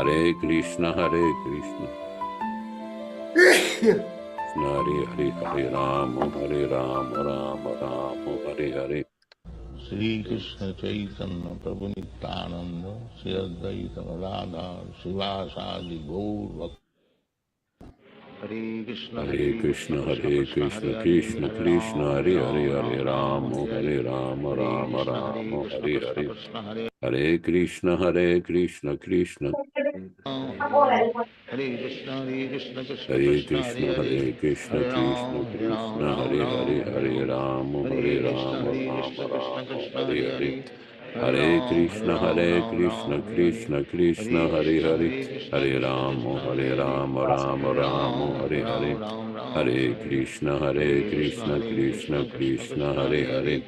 Hare Krishna, Hare Krishna, Hare Hare, Hare Rama, Rama Rama, Hare Hare. Shri Krishna Chaitanya Prabhu Nityananda Shri Advaita Radha Srivasadi Gaur Bhakta. Hare Krishna, Hare Krishna, Hare Krishna, Krishna Krishna, Hare Hare, Hare Rama, Rama Rama, Hare Hare. Hare Krishna, Hare Krishna, Krishna. Hare Krishna, Krishna Hare Krishna, Krishna, Hare Krishna, Krishna Krishna, Hare Hare, Hare Rama, Rama Rama, Hare Hare. Hare Krishna, Hare Krishna, Krishna Krishna, Hare Hare, Hare Rama, Rama Rama, Hare Hare. Hare Krishna, Hare Krishna, Krishna Krishna, Hare Hare,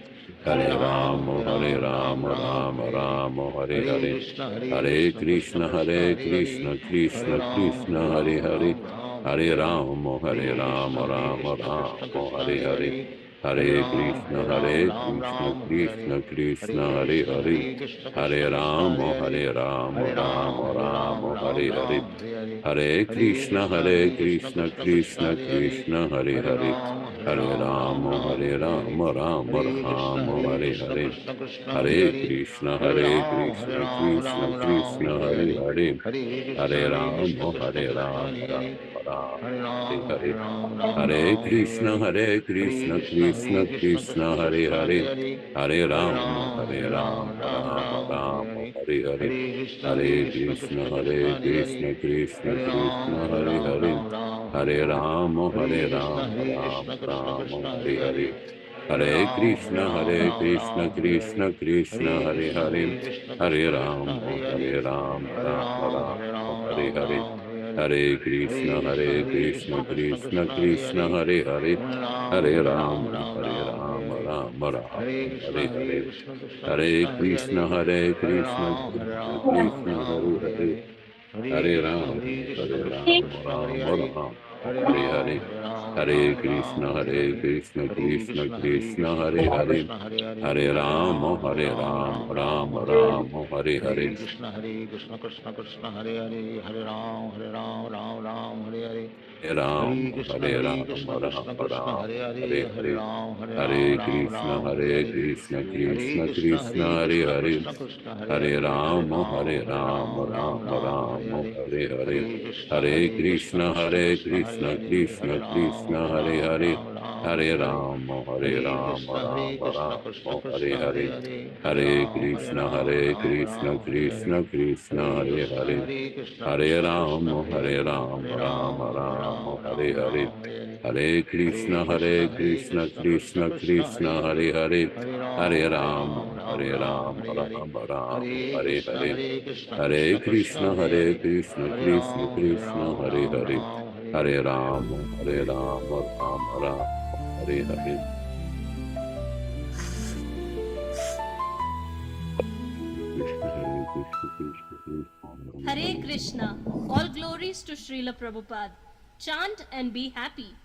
Hare Rama, Rama Rama, Hare Hare. Hare Krishna, Hare Krishna, Krishna Krishna, Hare Hare, Hare Rama, Rama Rama, Hare Hare. Hare Krishna, Krishna Krishna, Hare Hare, Hare Rama, Rama Rama, Hare Hare. Hare Krishna, Krishna Krishna, Hare Hare, Hare Rama, Rama Rama, Hare Hare. Hare Krishna, Krishna Krishna, Hare Hare, Hare Rama, Rama Rama, Hare Hare. Hare Krishna, Krishna Krishna, Hare Hare, Hare Rama, Rama Rama, Hare Hare. Hare Krishna, Krishna Krishna, Hare Hare, Hare Rama, Rama Rama, Hare Hare. Hare Krishna, Krishna Krishna, Hare Hare, Hare Rama, Rama Rama, Hare Hare. Hare Krishna, Krishna Krishna, Hare Hare, Hare Rama, Rama Rama, Hare Hare. Hare Krishna, Krishna Krishna, Hare Hare, Hare Rama, Rama Rama, Hare Hare. Hare Krishna, Krishna Krishna, Hare Hare, Hare Rama, Rama Rama, Hare Hare. Hare Krishna, Krishna Krishna, Hare Hare, Hare Ram, Ram Ram, Hare Hare. Hare Ram, Krishna, Hare Ram, Krishna Ram Krishna Krishna, Ram, Hare Hare, Hare Hare Hare. Ram, Hare Ram Krishna, Ram, Hare Hare. Krishna Hare Krishna, Hare Krishna, Hare, Krishna Krishna, Hare Hare Hare, Ram, Hare Hare Ram, Ram, Ram Ram, Hare Hare. Hare Hare. Hare Hare Krishna, Krishna, Krishna Krishna, Hare Krishna Hare, Hare Krishna, Ram, Hare Hare, Hare Hare Hare. Ram, Hare Ram Krishna, Ram, Krishna Hare Krishna, Hare Hare. Hare, Hare Hare Ram, Krishna, Krishna Hare Hare. Krishna, Hare Hare Krishna, Hare. Krishna Hare Krishna, Ram, Hare Hare, Hare Ram, Rama Hare Hare. Hare Hare. Hare Krishna, Krishna Krishna Krishna, Hare Hare Hare, Hare, Hare Hare Ram, Ram, Hare Hare. Rama Hare Hare Krishna, Hare. Krishna Hare Krishna, Krishna, Hare Hare, Krishna Hare Krishna, Ram, Hare Hare, Hare Hare Hare. Ram, Rama Hare Hare. Hare Krishna. All glories to Śrīla Prabhupāda. Chant and be happy.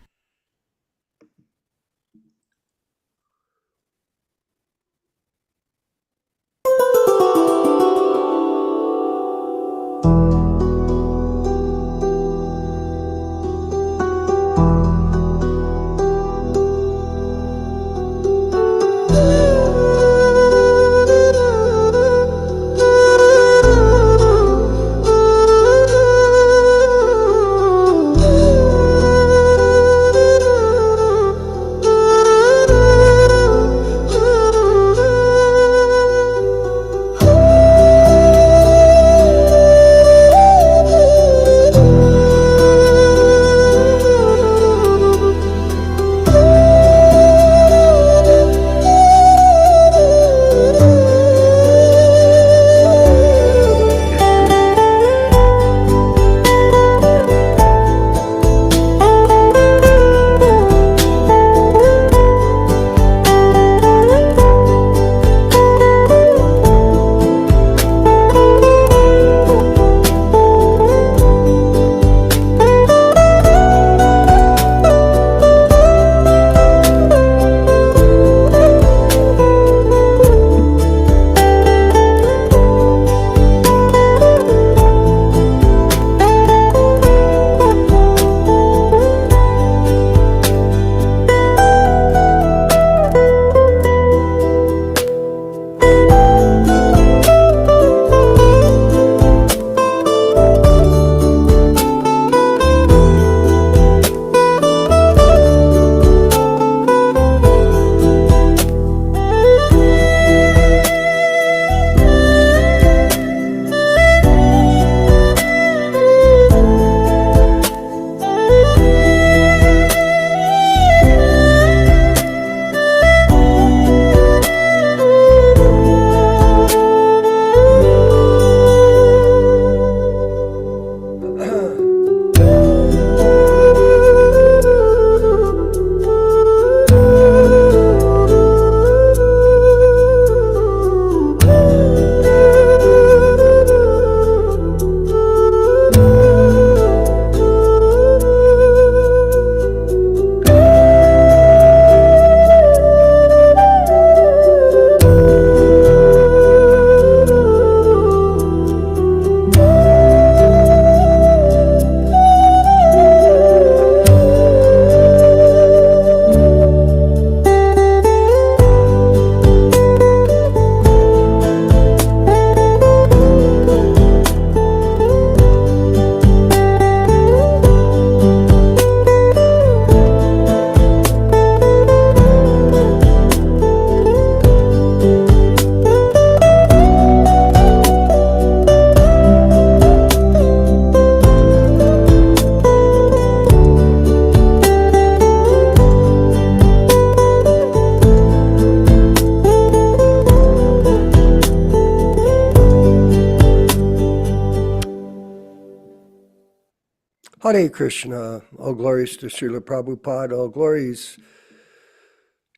Hare Krishna, all glories to Śrīla Prabhupāda, all glories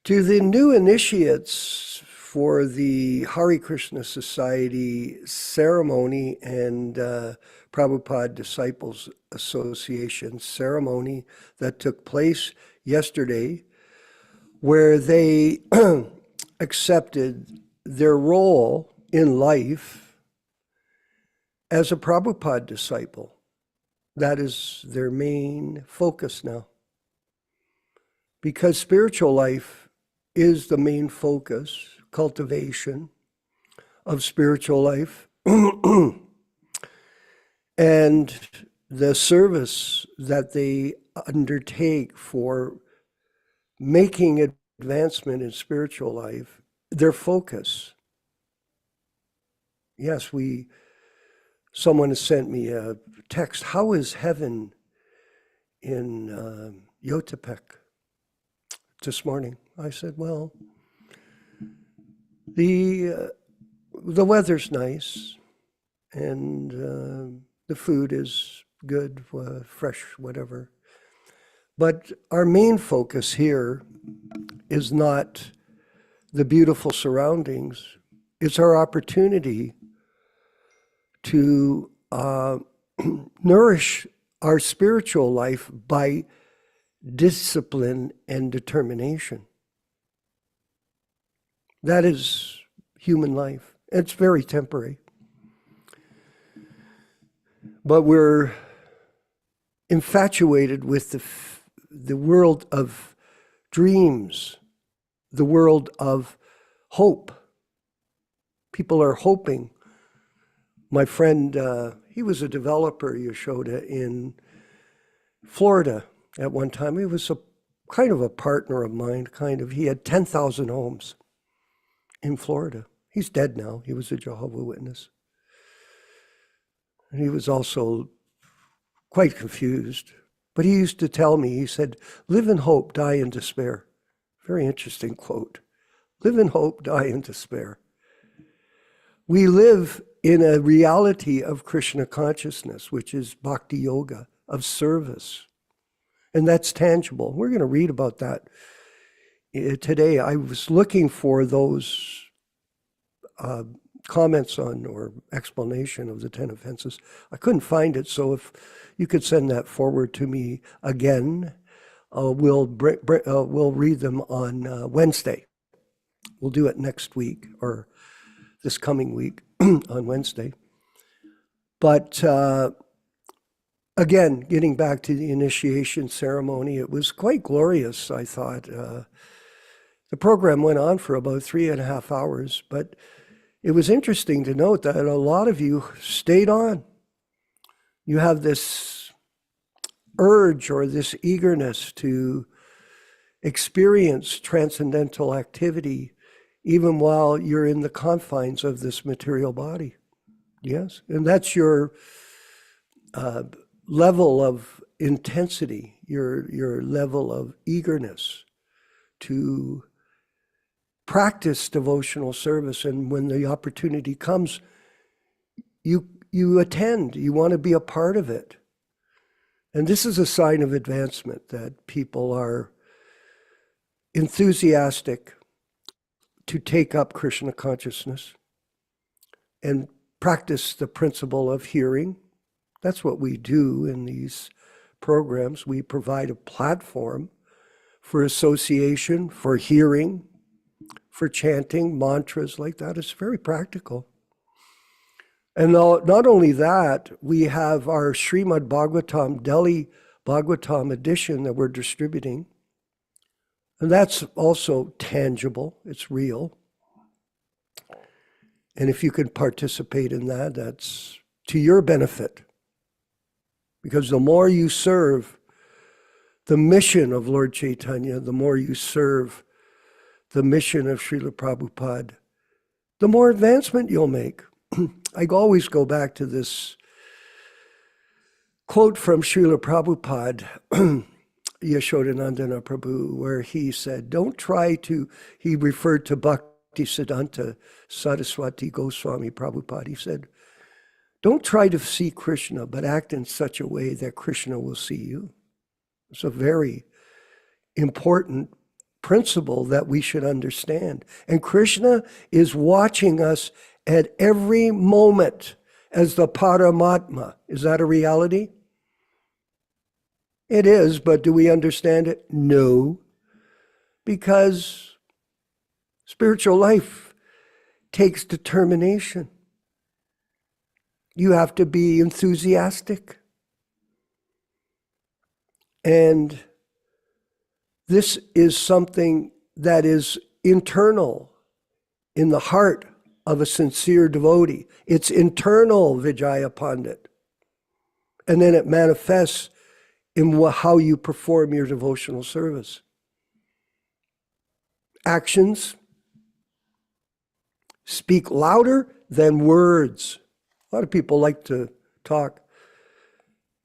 to the new initiates for the Hare Krishna Society ceremony and Prabhupada Disciples Association ceremony that took place yesterday, where they accepted their role in life as a Prabhupada disciple. That is their main focus now. Because spiritual life is the main focus, cultivation of spiritual life, and the service that they undertake for making advancement in spiritual life, their focus. Yes, someone has sent me a text, how is heaven in Yotapek this morning? I said, well, the weather's nice and the food is good, fresh, whatever. But our main focus here is not the beautiful surroundings. It's our opportunity to nourish our spiritual life by discipline and determination. That is human life. It's very temporary. But we're infatuated with the world of dreams, the world of hope. People are hoping. My friend, he was a developer, Yaśodā, in Florida at one time. He was kind of a partner of mine, He had 10,000 homes in Florida. He's dead now. He was a Jehovah's Witness. And he was also quite confused. But he used to tell me, he said, live in hope, die in despair. Very interesting quote. Live in hope, die in despair. We live in a reality of Krishna consciousness, which is bhakti yoga, of service. And that's tangible. We're going to read about that today. I was looking for those comments on or explanation of the 10 offenses. I couldn't find it, so if you could send that forward to me again, we'll read them on Wednesday. We'll do it next week or this coming week on Wednesday. But again, getting back to the initiation ceremony, it was quite glorious, I thought. The program went on for about 3.5 hours, but it was interesting to note that a lot of you stayed on. You have this urge or this eagerness to experience transcendental activity even while you're in the confines of this material body. Yes, and that's your level of intensity, your level of eagerness to practice devotional service. And when the opportunity comes, you attend, you want to be a part of it. And this is a sign of advancement, that people are enthusiastic to take up Krishna consciousness and practice the principle of hearing. That's what we do in these programs. We provide a platform for association, for hearing, for chanting mantras like that. It's very practical. And not only that, we have our Śrīmad-Bhāgavatam, Delhi Bhagavatam edition that we're distributing. And that's also tangible, it's real. And if you can participate in that, that's to your benefit. Because the more you serve the mission of Lord Chaitanya, the more you serve the mission of Śrīla Prabhupāda, the more advancement you'll make. I always go back to this quote from Śrīla Prabhupāda, Yaśodā-nandana Prabhu, where he said, he referred to Bhaktivedanta Saraswati Goswami Prabhupada. He said, Don't try to see Krishna, but act in such a way that Krishna will see you. It's a very important principle that we should understand. And Krishna is watching us at every moment as the Paramatma. Is that a reality? It is, but do we understand it? No. Because spiritual life takes determination. You have to be enthusiastic. And this is something that is internal in the heart of a sincere devotee. It's internal, Vijaya Pandit. And then it manifests in how you perform your devotional service. Actions speak louder than words. A lot of people like to talk.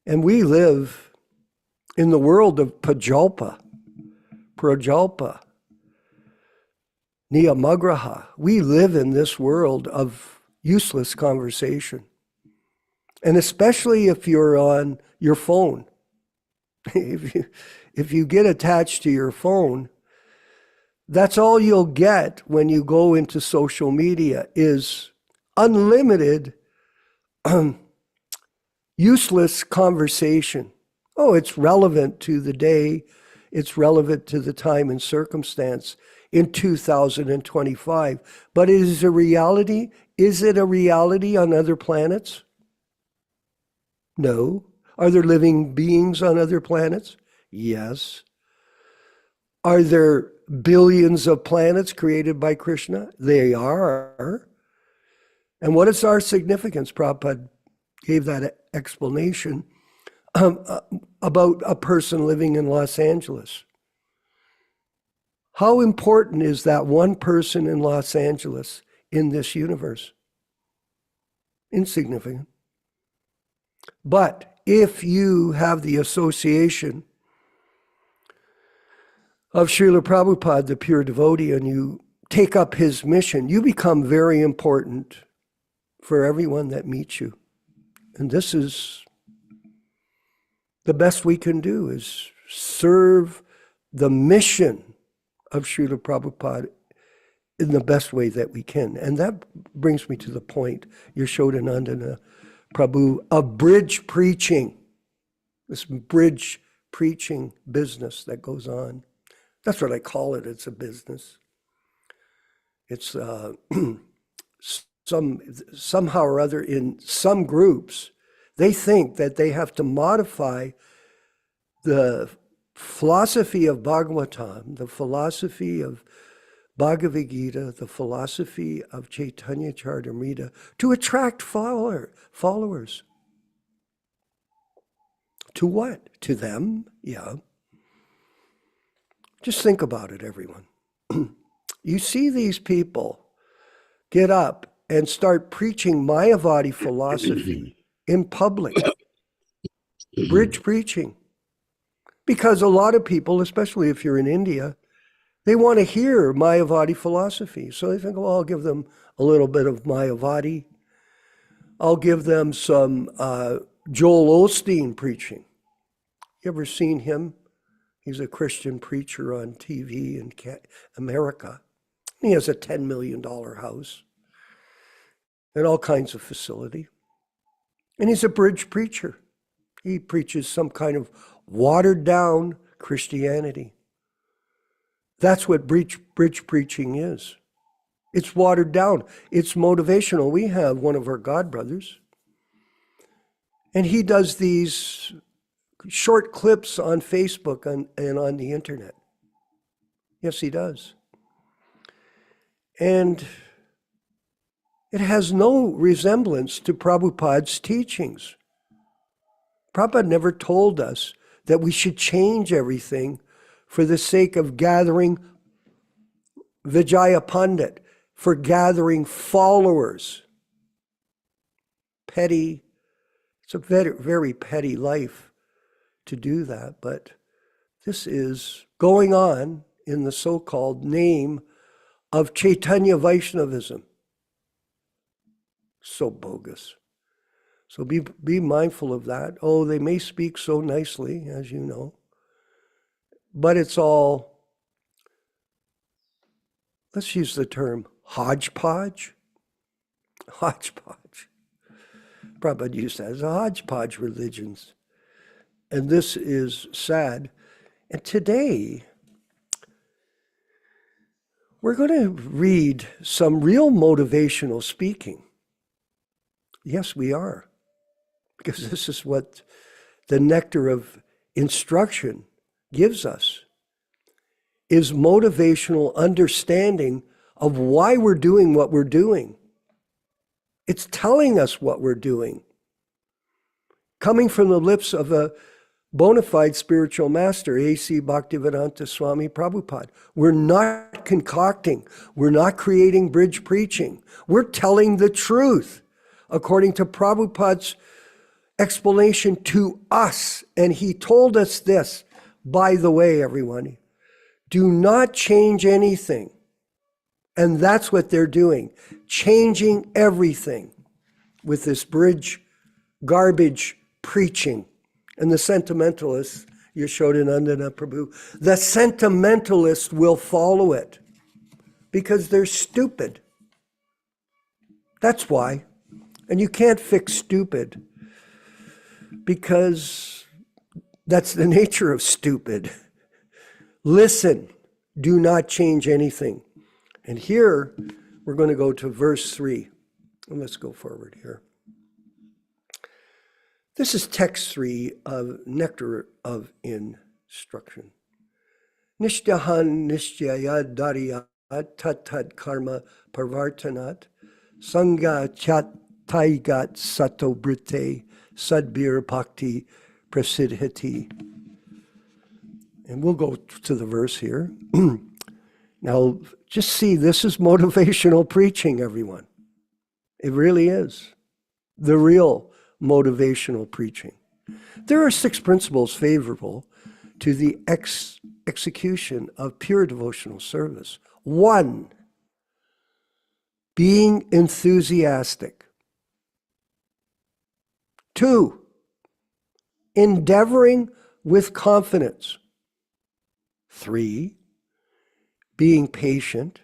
And we live in the world of Prajalpa, Niyamagraha. We live in this world of useless conversation. And especially if you're on your phone. If you get attached to your phone, that's all you'll get when you go into social media is unlimited useless conversation. Oh, it's relevant to the day. It's relevant to the time and circumstance in 2025. But is it a reality? Is it a reality on other planets? No. Are there living beings on other planets? Yes. Are there billions of planets created by Krishna? They are. And what is our significance? Prabhupada gave that explanation about a person living in Los Angeles. How important is that one person in Los Angeles in this universe? Insignificant. But if you have the association of Śrīla Prabhupāda, the pure devotee, and you take up his mission, you become very important for everyone that meets you. And this is the best we can do, is serve the mission of Śrīla Prabhupāda in the best way that we can. And that brings me to the point, Yaśodā-nandana Prabhu, of bridge preaching, this bridge preaching business that goes on. That's what I call it. It's a business. It's somehow or other in some groups, they think that they have to modify the philosophy of Bhagavatam, the philosophy of Bhagavad Gita, the philosophy of Chaitanya Charitamrita to attract followers. To what? To them? Yeah. Just think about it, everyone. You see these people get up and start preaching Mayavadi philosophy in public, bridge preaching. Because a lot of people, especially if you're in India, they want to hear Mayavadi philosophy. So they think, well, I'll give them a little bit of Mayavadi. I'll give them some Joel Osteen preaching. You ever seen him? He's a Christian preacher on TV in America. He has a $10 million house and all kinds of facility. And he's a bridge preacher. He preaches some kind of watered down Christianity. That's what bridge preaching is. It's watered down. It's motivational. We have one of our godbrothers, and he does these short clips on Facebook and on the internet. Yes, he does. And it has no resemblance to Prabhupada's teachings. Prabhupada never told us that we should change everything for the sake of gathering Vijaya Pandit, for gathering followers. Petty, it's a very, very petty life to do that, but this is going on in the so-called name of Chaitanya Vaishnavism. So bogus. So be mindful of that. Oh, they may speak so nicely, as you know, but it's all, let's use the term hodgepodge. Hodgepodge. Prabhupada used that as a hodgepodge religions. And this is sad. And today, we're going to read some real motivational speaking. Yes, we are. Because this is what the nectar of instruction gives us, is motivational understanding of why we're doing what we're doing. It's telling us what we're doing. Coming from the lips of a bona fide spiritual master, A.C. Bhaktivedanta Swami Prabhupāda. We're not concocting. We're not creating bridge preaching. We're telling the truth according to Prabhupada's explanation to us. And he told us this, by the way, everyone, do not change anything. And that's what they're doing, changing everything with this bridge, garbage preaching. And the sentimentalists, Yaśodā-nandana Prabhu, the sentimentalists will follow it because they're stupid. That's why. And you can't fix stupid because that's the nature of stupid. Listen, do not change anything. And here, we're going to go to verse 3. And let's go forward here. This is text 3 of Nectar of Instruction. Nishtyahan nishtya darya tat karma parvartanat sangha chataigat sato brite sadbir bhakti prasidhiti. And we'll go to the verse here. Now, just see, this is motivational preaching, everyone. It really is. The real motivational preaching. There are 6 principles favorable to the execution of pure devotional service. 1, being enthusiastic. 2, endeavoring with confidence. 3, being patient.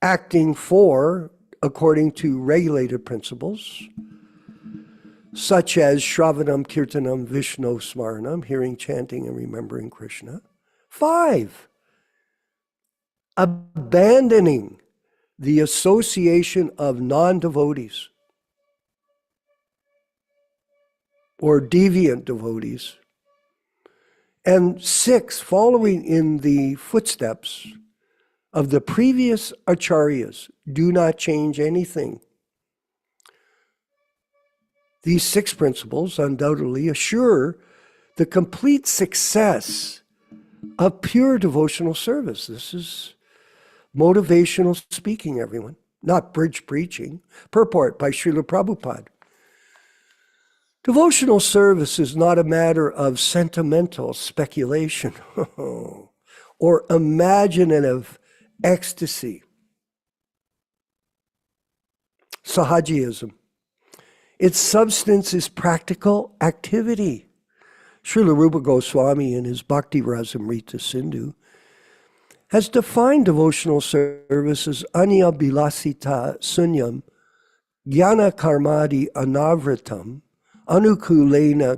Acting for, according to regulated principles, such as Shravanam, Kirtanam, Vishnu Smaranam, hearing, chanting, and remembering Krishna. 5, abandoning the association of non-devotees or deviant devotees. And 6, following in the footsteps of the previous acharyas, do not change anything. These 6 principles undoubtedly assure the complete success of pure devotional service. This is motivational speaking, everyone, not bridge preaching. Purport by Śrīla Prabhupāda. Devotional service is not a matter of sentimental speculation or imaginative ecstasy. Sahajiism. Its substance is practical activity. Śrīla Rupa Goswami in his Bhakti Rasamrita Sindhu has defined devotional service as anya bilasita sunyam jnana karmadi anavritam anukulena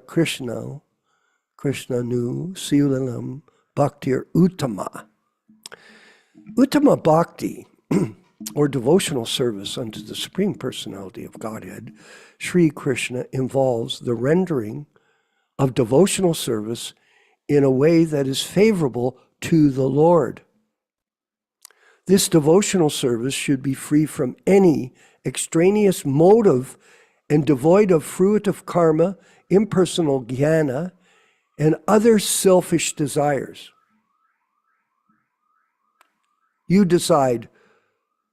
Kṛṣṇa nu silalam bhaktir uttama. Uttama bhakti, or devotional service unto the Supreme Personality of Godhead, Sri Krishna, involves the rendering of devotional service in a way that is favorable to the Lord. This devotional service should be free from any extraneous motive and devoid of fruitive karma, impersonal jnana, and other selfish desires. You decide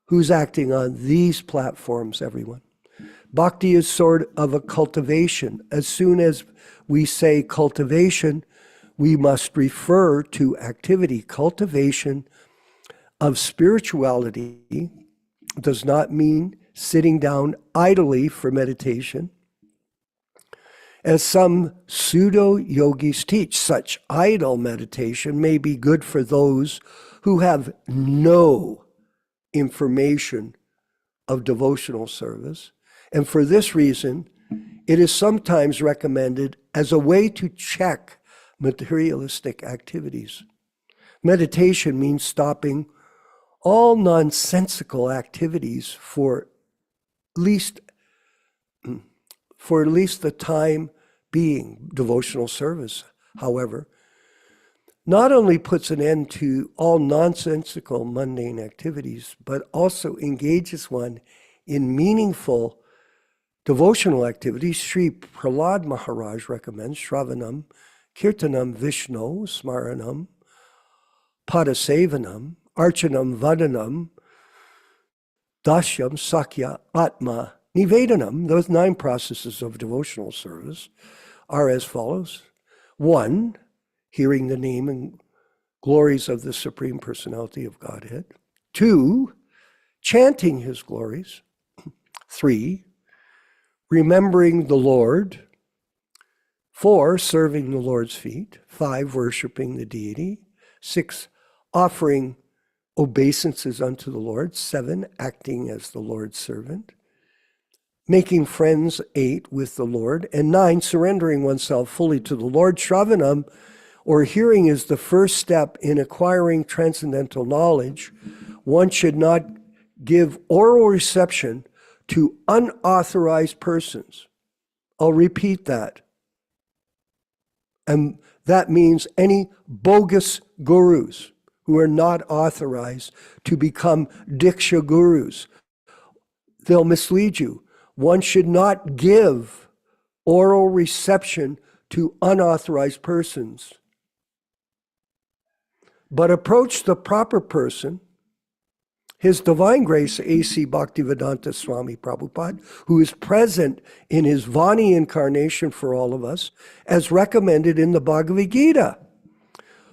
who's acting on these platforms, everyone. Bhakti is sort of a cultivation. As soon as we say cultivation, we must refer to activity. Cultivation of spirituality does not mean sitting down idly for meditation. As some pseudo-yogis teach, such idle meditation may be good for those who have no information of devotional service, and for this reason, it is sometimes recommended as a way to check materialistic activities. Meditation means stopping all nonsensical activities for at least the time being. Devotional service, however, not only puts an end to all nonsensical mundane activities, but also engages one in meaningful devotional activities. Sri Prahlad Maharaj recommends Shravanam, Kirtanam Vishnu, Smaranam, Padasevanam, Archanam Vadanam, Dashyam Sakya Atma Nivedanam. Those 9 processes of devotional service are as follows. 1, hearing the name and glories of the Supreme Personality of Godhead. 2, chanting his glories. 3, remembering the Lord. 4, serving the Lord's feet. 5, worshiping the deity. 6, offering obeisances unto the Lord. 7, acting as the Lord's servant. Making friends, 8, with the Lord. And 9, surrendering oneself fully to the Lord. Shravanam, or hearing, is the first step in acquiring transcendental knowledge. One should not give oral reception to unauthorized persons. I'll repeat that. And that means any bogus gurus who are not authorized to become Diksha gurus. They'll mislead you. One should not give oral reception to unauthorized persons, but approach the proper person, His Divine Grace A.C. Bhaktivedanta Swami Prabhupāda, who is present in his Vani incarnation for all of us, as recommended in the Bhagavad Gita.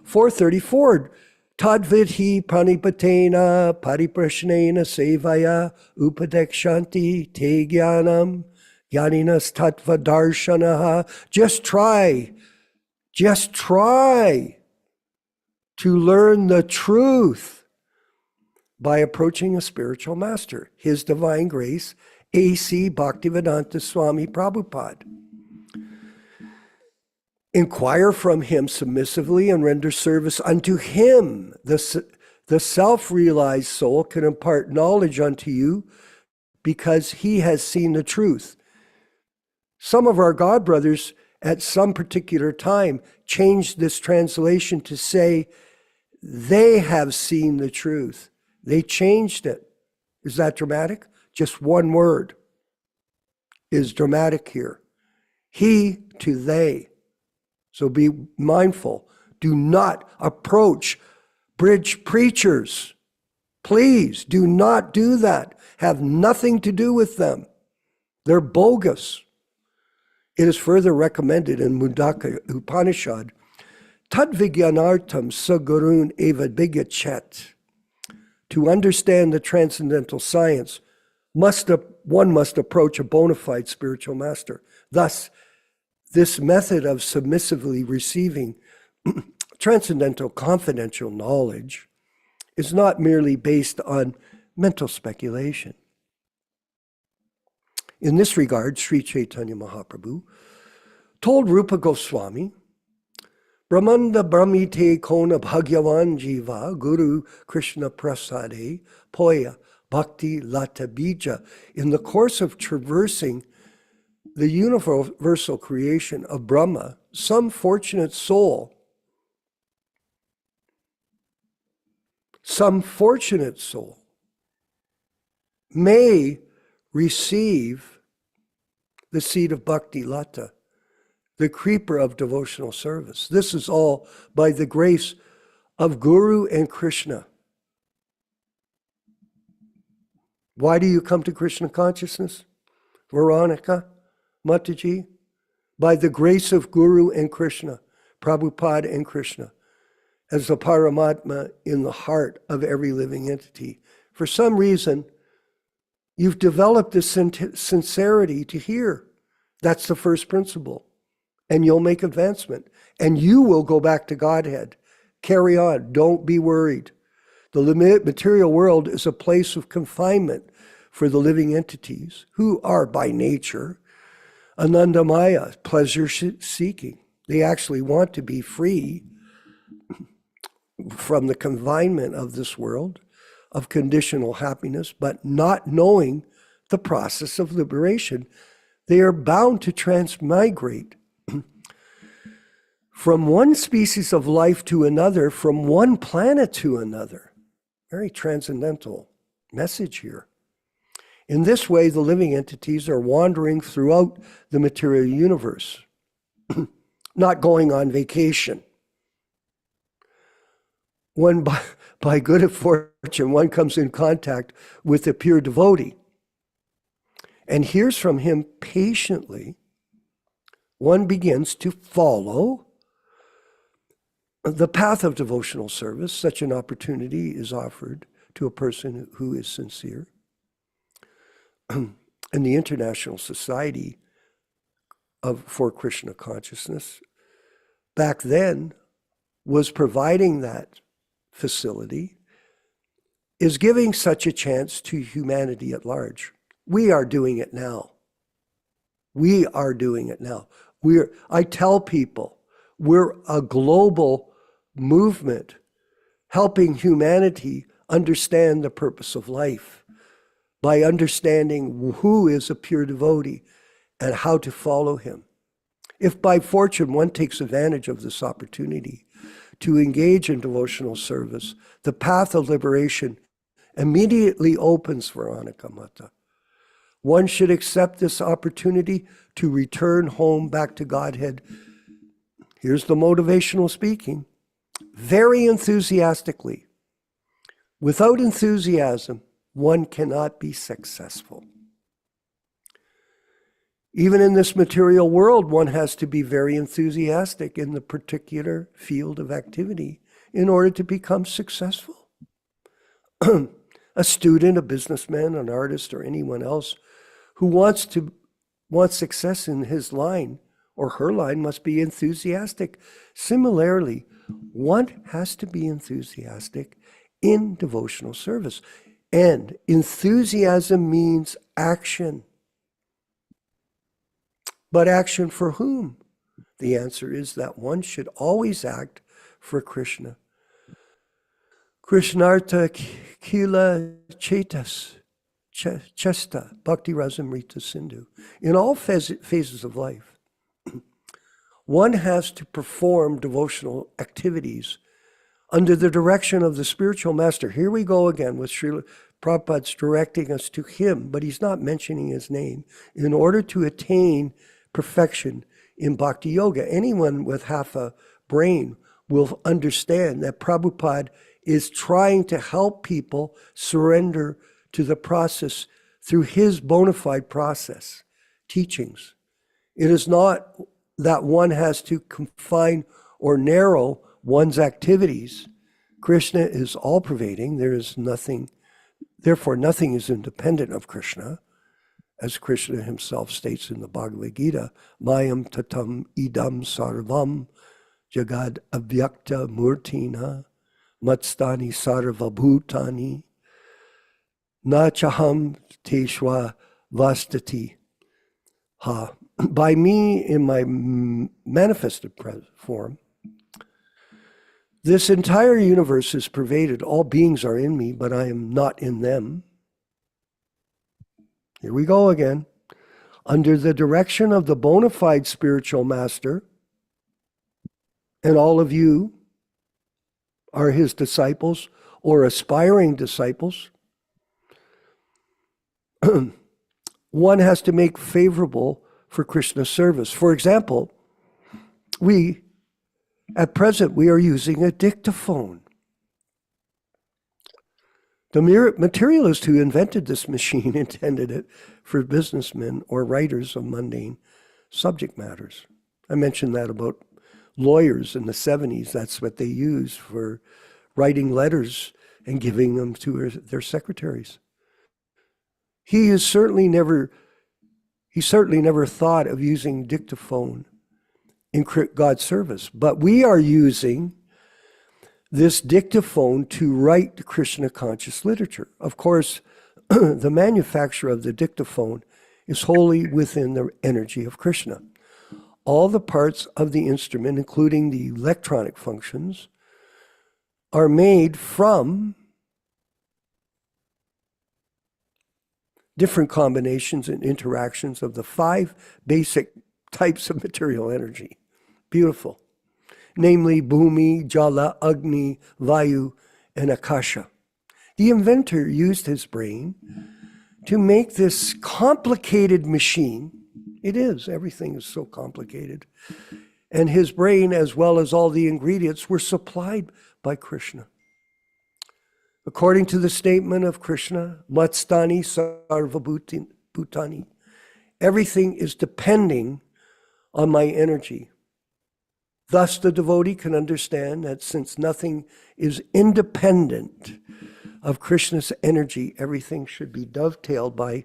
434, Tadvidhi panipatena pariprashnena sevaya upadekshanti te jnanam jnaninas tattva darshanaha. Just try to learn the truth by approaching a spiritual master, His Divine Grace A.C. Bhaktivedanta Swami Prabhupāda. Inquire from him submissively and render service unto him. The self-realized soul can impart knowledge unto you because he has seen the truth. Some of our God brothers at some particular time changed this translation to say they have seen the truth. They changed it. Is that dramatic? Just one word is dramatic here. He to they. So be mindful. Do not approach bridge preachers. Please do not do that. Have nothing to do with them. They're bogus. It is further recommended in Mundaka Upanishad, Tadvigyanartam sagurun eva bigyachet. To understand the transcendental science, one must approach a bona fide spiritual master. Thus, this method of submissively receiving transcendental confidential knowledge is not merely based on mental speculation. In this regard, Sri Chaitanya Mahaprabhu told Rupa Goswami, Brahmanda Brahmite Kona Bhagyavan Jiva Guru Krishna Prasade Poya Bhakti Lata Bija. In the course of traversing the universal creation of Brahma, some fortunate soul may receive the seed of Bhakti Lata, the creeper of devotional service. This is all by the grace of Guru and Krishna. Why do you come to Krishna consciousness, Veronica, Mataji? By the grace of Guru and Krishna, Prabhupada and Krishna, as the Paramatma in the heart of every living entity. For some reason, You've developed the sincerity to hear. That's the first principle. And you'll make advancement. And you will go back to Godhead. Carry on. Don't be worried. The material world is a place of confinement for the living entities who are by nature Anandamaya, pleasure seeking. They actually want to be free from the confinement of this world, of conditional happiness, but not knowing the process of liberation. They are bound to transmigrate from one species of life to another, from one planet to another. Very transcendental message here. In this way, the living entities are wandering throughout the material universe, not going on vacation. When by good fortune, one comes in contact with a pure devotee and hears from him patiently, one begins to follow the path of devotional service. Such an opportunity is offered to a person who is sincere. And the International Society for Krishna Consciousness back then was providing that facility, is giving such a chance to humanity at large. We are doing it now. We are doing it now. I tell people, we're a global movement helping humanity understand the purpose of life by understanding who is a pure devotee and how to follow him. If by fortune one takes advantage of this opportunity to engage in devotional service, the path of liberation immediately opens for Anakamata. One should accept this opportunity to return home back to Godhead. Here's the motivational speaking. Very enthusiastically. Without enthusiasm, one cannot be successful. Even in this material world, one has to be very enthusiastic in the particular field of activity in order to become successful. A student, a businessman, an artist, or anyone else who wants success in his line or her line must be enthusiastic. Similarly, one has to be enthusiastic in devotional service. And enthusiasm means action. But action for whom? The answer is that one should always act for Krishna. Krishnartha Kila Chetas, Chesta, Bhakti Rasamrita Sindhu. In all phases of life, one has to perform devotional activities under the direction of the spiritual master. Here we go again with Śrīla Prabhupada's directing us to him, but he's not mentioning his name, in order to attain perfection in bhakti yoga. Anyone with half a brain will understand that Prabhupada is trying to help people surrender to the process through his bona fide process, teachings. It is not that one has to confine or narrow one's activities. Krishna is all-pervading. There is nothing, therefore nothing is independent of Krishna. As Krishna himself states in the Bhagavad Gita, Mayam tatam idam sarvam jagad avyakta murtina matstani sarva bhutani nachaham teshva vastati ha. By me, in my manifested form, this entire universe is pervaded. All beings are in me, but I am not in them. Here we go again. Under the direction of the bona fide spiritual master, and all of you are his disciples or aspiring disciples, one has to make favorable for Krishna service. For example, at present, we are using a dictaphone. The materialist who invented this machine intended it for businessmen or writers of mundane subject matters. I mentioned that about lawyers in the 70s. That's what they used for writing letters and giving them to their secretaries. He certainly never thought of using dictaphone in God's service. But we are using this dictaphone to write Krishna conscious literature. Of course, the manufacture of the dictaphone is wholly within the energy of Krishna. All the parts of the instrument, including the electronic functions, are made from different combinations and interactions of the 5 basic types of material energy. Beautiful. Namely, Bhumi, Jala, Agni, Vayu, and Akasha. The inventor used his brain to make this complicated machine. It is, everything is so complicated. And his brain, as well as all the ingredients, were supplied by Krishna. According to the statement of Krishna, Matstani Sarva Bhutani, everything is depending on my energy. Thus, the devotee can understand that since nothing is independent of Krishna's energy, everything should be dovetailed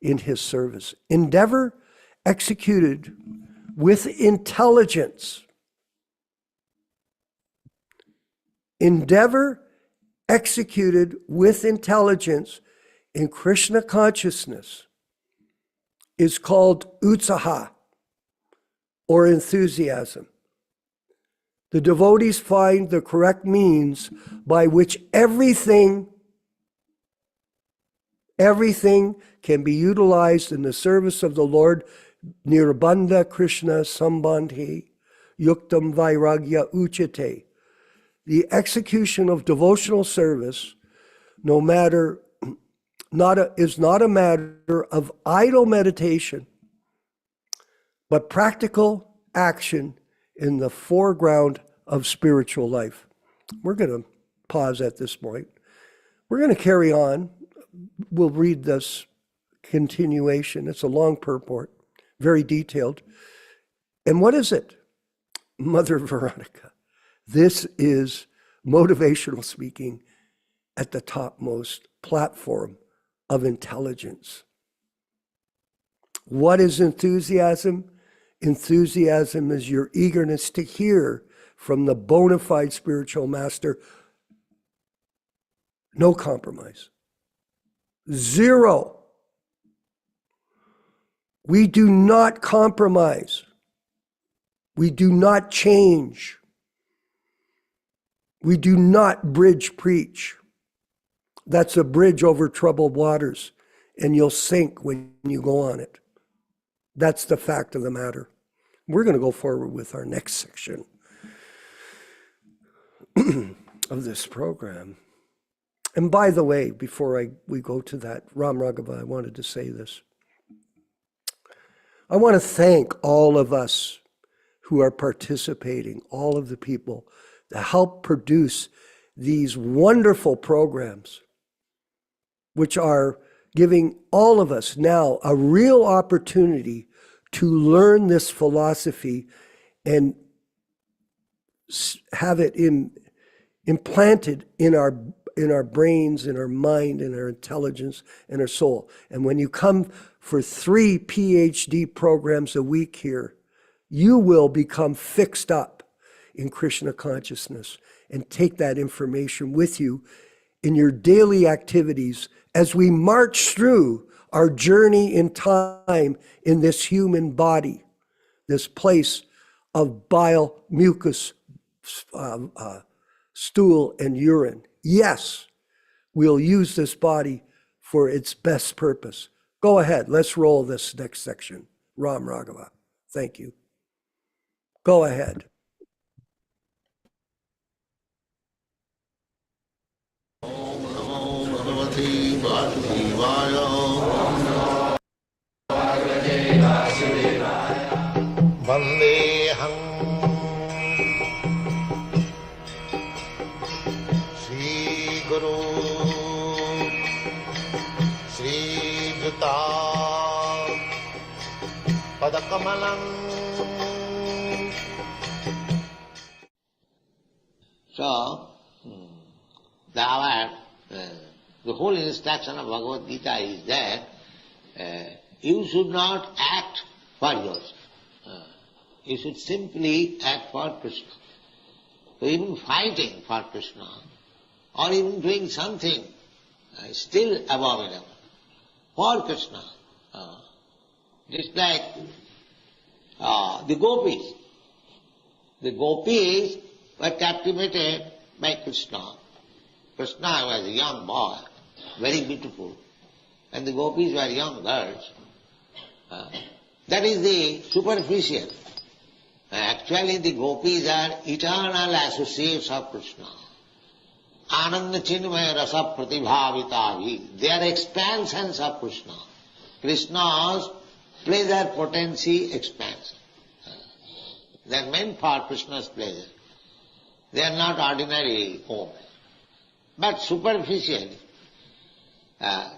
in his service. Endeavor executed with intelligence. Endeavor executed with intelligence in Krishna consciousness is called utsaha, or enthusiasm. The devotees find the correct means by which everything can be utilized in the service of the Lord. Nirbandha Krishna Sambandhi Yuktam Vairagya Uchate. The execution of devotional service is not a matter of idle meditation, but practical action in the foreground of spiritual life. We're going to pause at this point. We're going to carry on. We'll read this continuation. It's a long purport, very detailed. And what is it? Mother Veronica. This is motivational speaking at the topmost platform of intelligence. What is enthusiasm? Enthusiasm is your eagerness to hear from the bona fide spiritual master. No compromise. 0. We do not compromise. We do not change. We do not bridge preach. That's a bridge over troubled waters, and you'll sink when you go on it. That's the fact of the matter. We're going to go forward with our next section of this program. And by the way, before we go to that, Ram Raghava, I wanted to say this. I want to thank all of us who are participating, all of the people that help produce these wonderful programs, which are giving all of us now a real opportunity to learn this philosophy and have it implanted in our brains, in our mind, in our intelligence, and our soul. And when you come for 3 PhD programs a week here, you will become fixed up in Krishna consciousness and take that information with you in your daily activities as we march through our journey in time in this human body, this place of bile, mucus, stool, and urine. Yes, we'll use this body for its best purpose. Go ahead, let's roll this next section. Ram Raghava, thank you. Go ahead. Vandeham Shri Guru Shri Juta Padakamalam. So, the whole instruction of Bhagavad Gita is that you should not act for yourself. You should simply act for Krishna. So even fighting for Krishna, or even doing something still abominable for Krishna. Just like the gopis. The gopis were captivated by Krishna. Krishna was a young boy, very beautiful, and the gopis were young girls. That is the superficial. Actually the gopis are eternal associates of Krishna. Ananda Chinmaya Rasa Pratibhavitavi. They are expansions of Krishna. Krishna's pleasure potency expansion. They are meant for Krishna's pleasure. They are not ordinary homes. But superficially,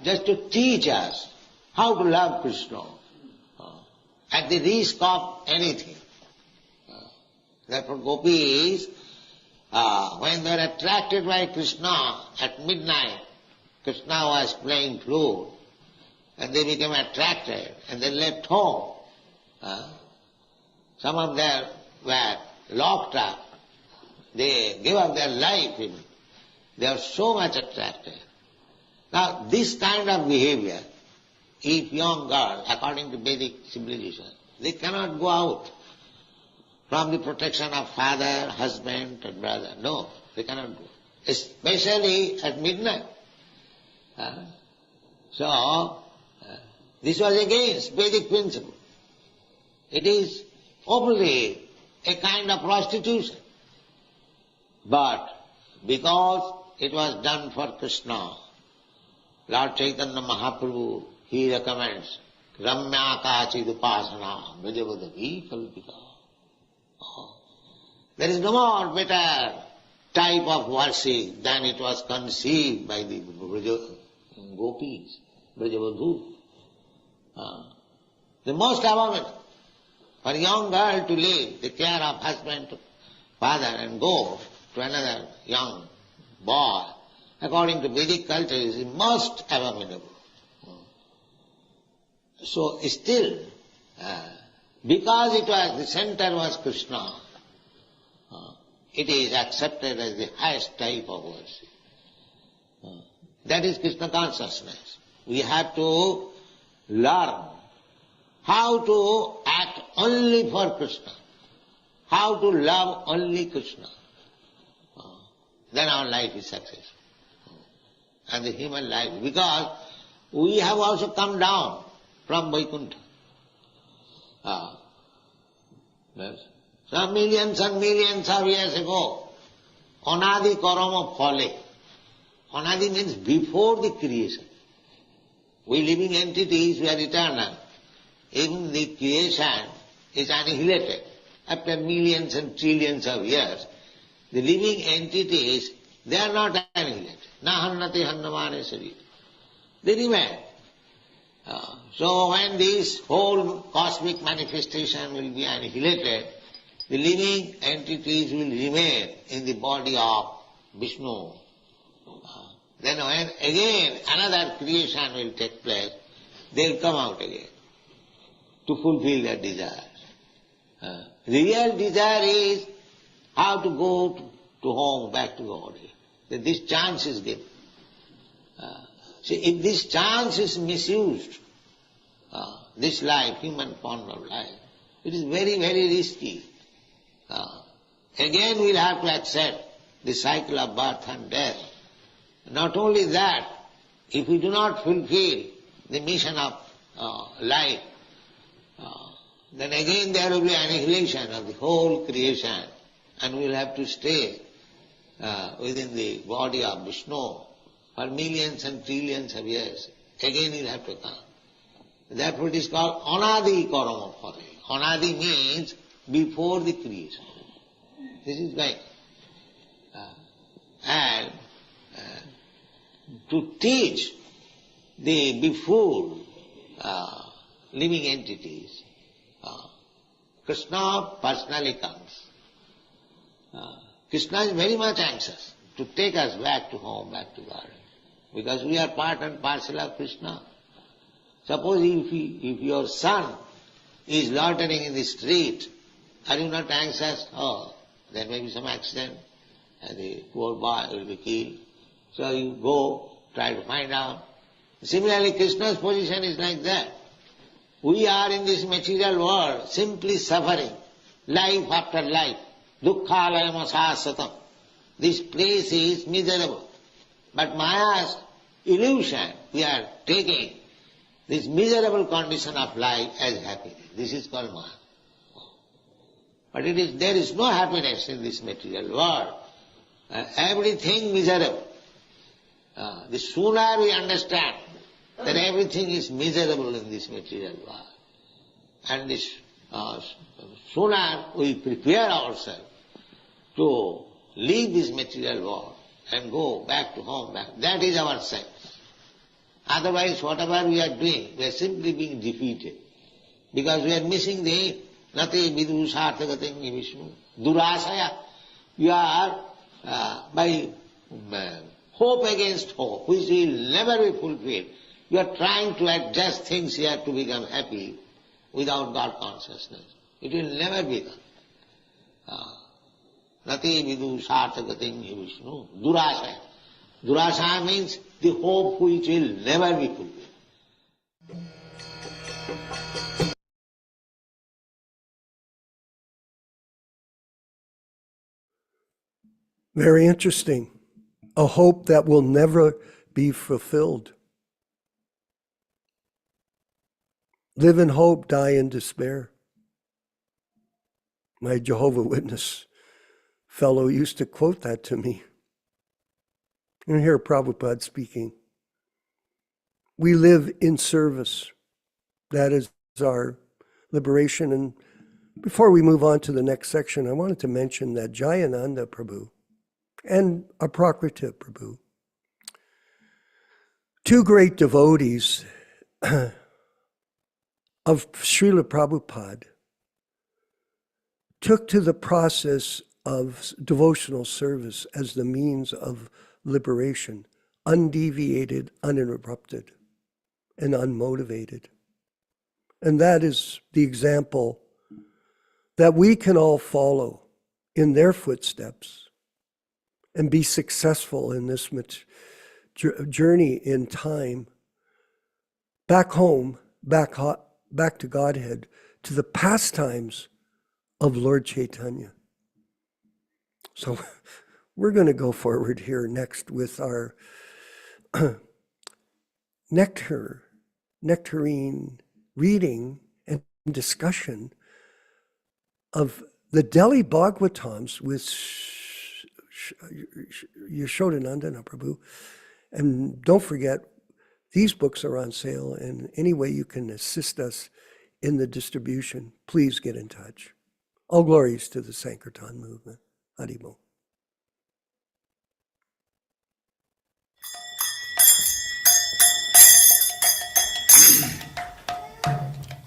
just to teach us how to love Krishna, at the risk of anything. Therefore gopis, when they were attracted by Krishna at midnight, Krishna was playing flute, and they became attracted, and they left home. Some of them were locked up. They gave up their life even. They are so much attracted. Now this kind of behavior, if young girl, according to Vedic civilization, they cannot go out from the protection of father, husband and brother. No, they cannot go. Especially at midnight. So, this was against Vedic principle. It is openly a kind of prostitution. But because it was done for Krishna, Lord Chaitanya Mahaprabhu, he recommends Ramya Kachid Upasana Brajavadavi Kalpita. There is no more better type of worship than it was conceived by the gopis, Brajavadhu. The most abominable for a young girl to leave the care of husband, father and go to another young boy, according to Vedic culture, is the most abominable. So still, because it was, the center was Krishna, it is accepted as the highest type of worship. That is Krishna consciousness. We have to learn how to act only for Krishna, how to love only Krishna. Then our life is successful. And the human life, because we have also come down from Vaikuntha. Some millions and millions of years ago, Anadi Karama Phale. Anadi means before the creation. We living entities, we are eternal. Even the creation is annihilated. After millions and trillions of years, the living entities, they are not annihilated. Nahannati hannamane sarita. They remain. So when this whole cosmic manifestation will be annihilated, the living entities will remain in the body of Vishnu. Then when again another creation will take place, they will come out again to fulfill their desires. Real desire is how to go to home, back to God. That this chance is given. See, if this chance is misused, this life, human form of life, it is very, very risky. Again we'll have to accept the cycle of birth and death. Not only that, if we do not fulfill the mission of life, then again there will be annihilation of the whole creation, and we will have to stay within the body of Vishnu for millions and trillions of years. Again he will have to come. Therefore it is called Anadi Karama Phale. Anadi means before the creation. This is right. And to teach the before living entities, Krishna personally comes. Krishna is very much anxious to take us back to home, back to God, because we are part and parcel of Krishna. Suppose if your son is loitering in the street, are you not anxious? Oh, there may be some accident and the poor boy will be killed. So you go, try to find out. Similarly, Krishna's position is like that. We are in this material world simply suffering, life after life. Dukkhalayam asasatam. This place is miserable. But Maya's illusion, we are taking this miserable condition of life as happiness. This is called Maya. But there is no happiness in this material world. Everything miserable. The sooner we understand that everything is miserable in this material world, and this sooner we prepare ourselves to leave this material world and go back to home, that is our sense. Otherwise, whatever we are doing, we are simply being defeated. Because we are missing the nati vidu sarthagatim vishnu durasaya. You are by hope against hope, which will never be fulfilled. You are trying to adjust things here to become happy without God consciousness. It will never be done. Nati vidu sarthagatim vishnu durasaya. Durasaya means the hope which will never be fulfilled. Very interesting. A hope that will never be fulfilled. Live in hope, die in despair. My Jehovah Witness fellow used to quote that to me. And hear Prabhupada speaking. We live in service. That is our liberation. And before we move on to the next section, I wanted to mention that Jayananda Prabhu and Aprakrita Prabhu, two great devotees of Śrīla Prabhupāda, took to the process of devotional service as the means of liberation, undeviated, uninterrupted, and unmotivated. And that is the example that we can all follow in their footsteps and be successful in this journey in time, back home, back to Godhead, to the pastimes of Lord Chaitanya. So we're going to go forward here next with our nectarine reading and discussion of the Delhi Bhagavatams with Yaśodā-nandana Prabhu. And don't forget, these books are on sale, and any way you can assist us in the distribution, please get in touch. All glories to the Sankirtan movement. Haribol.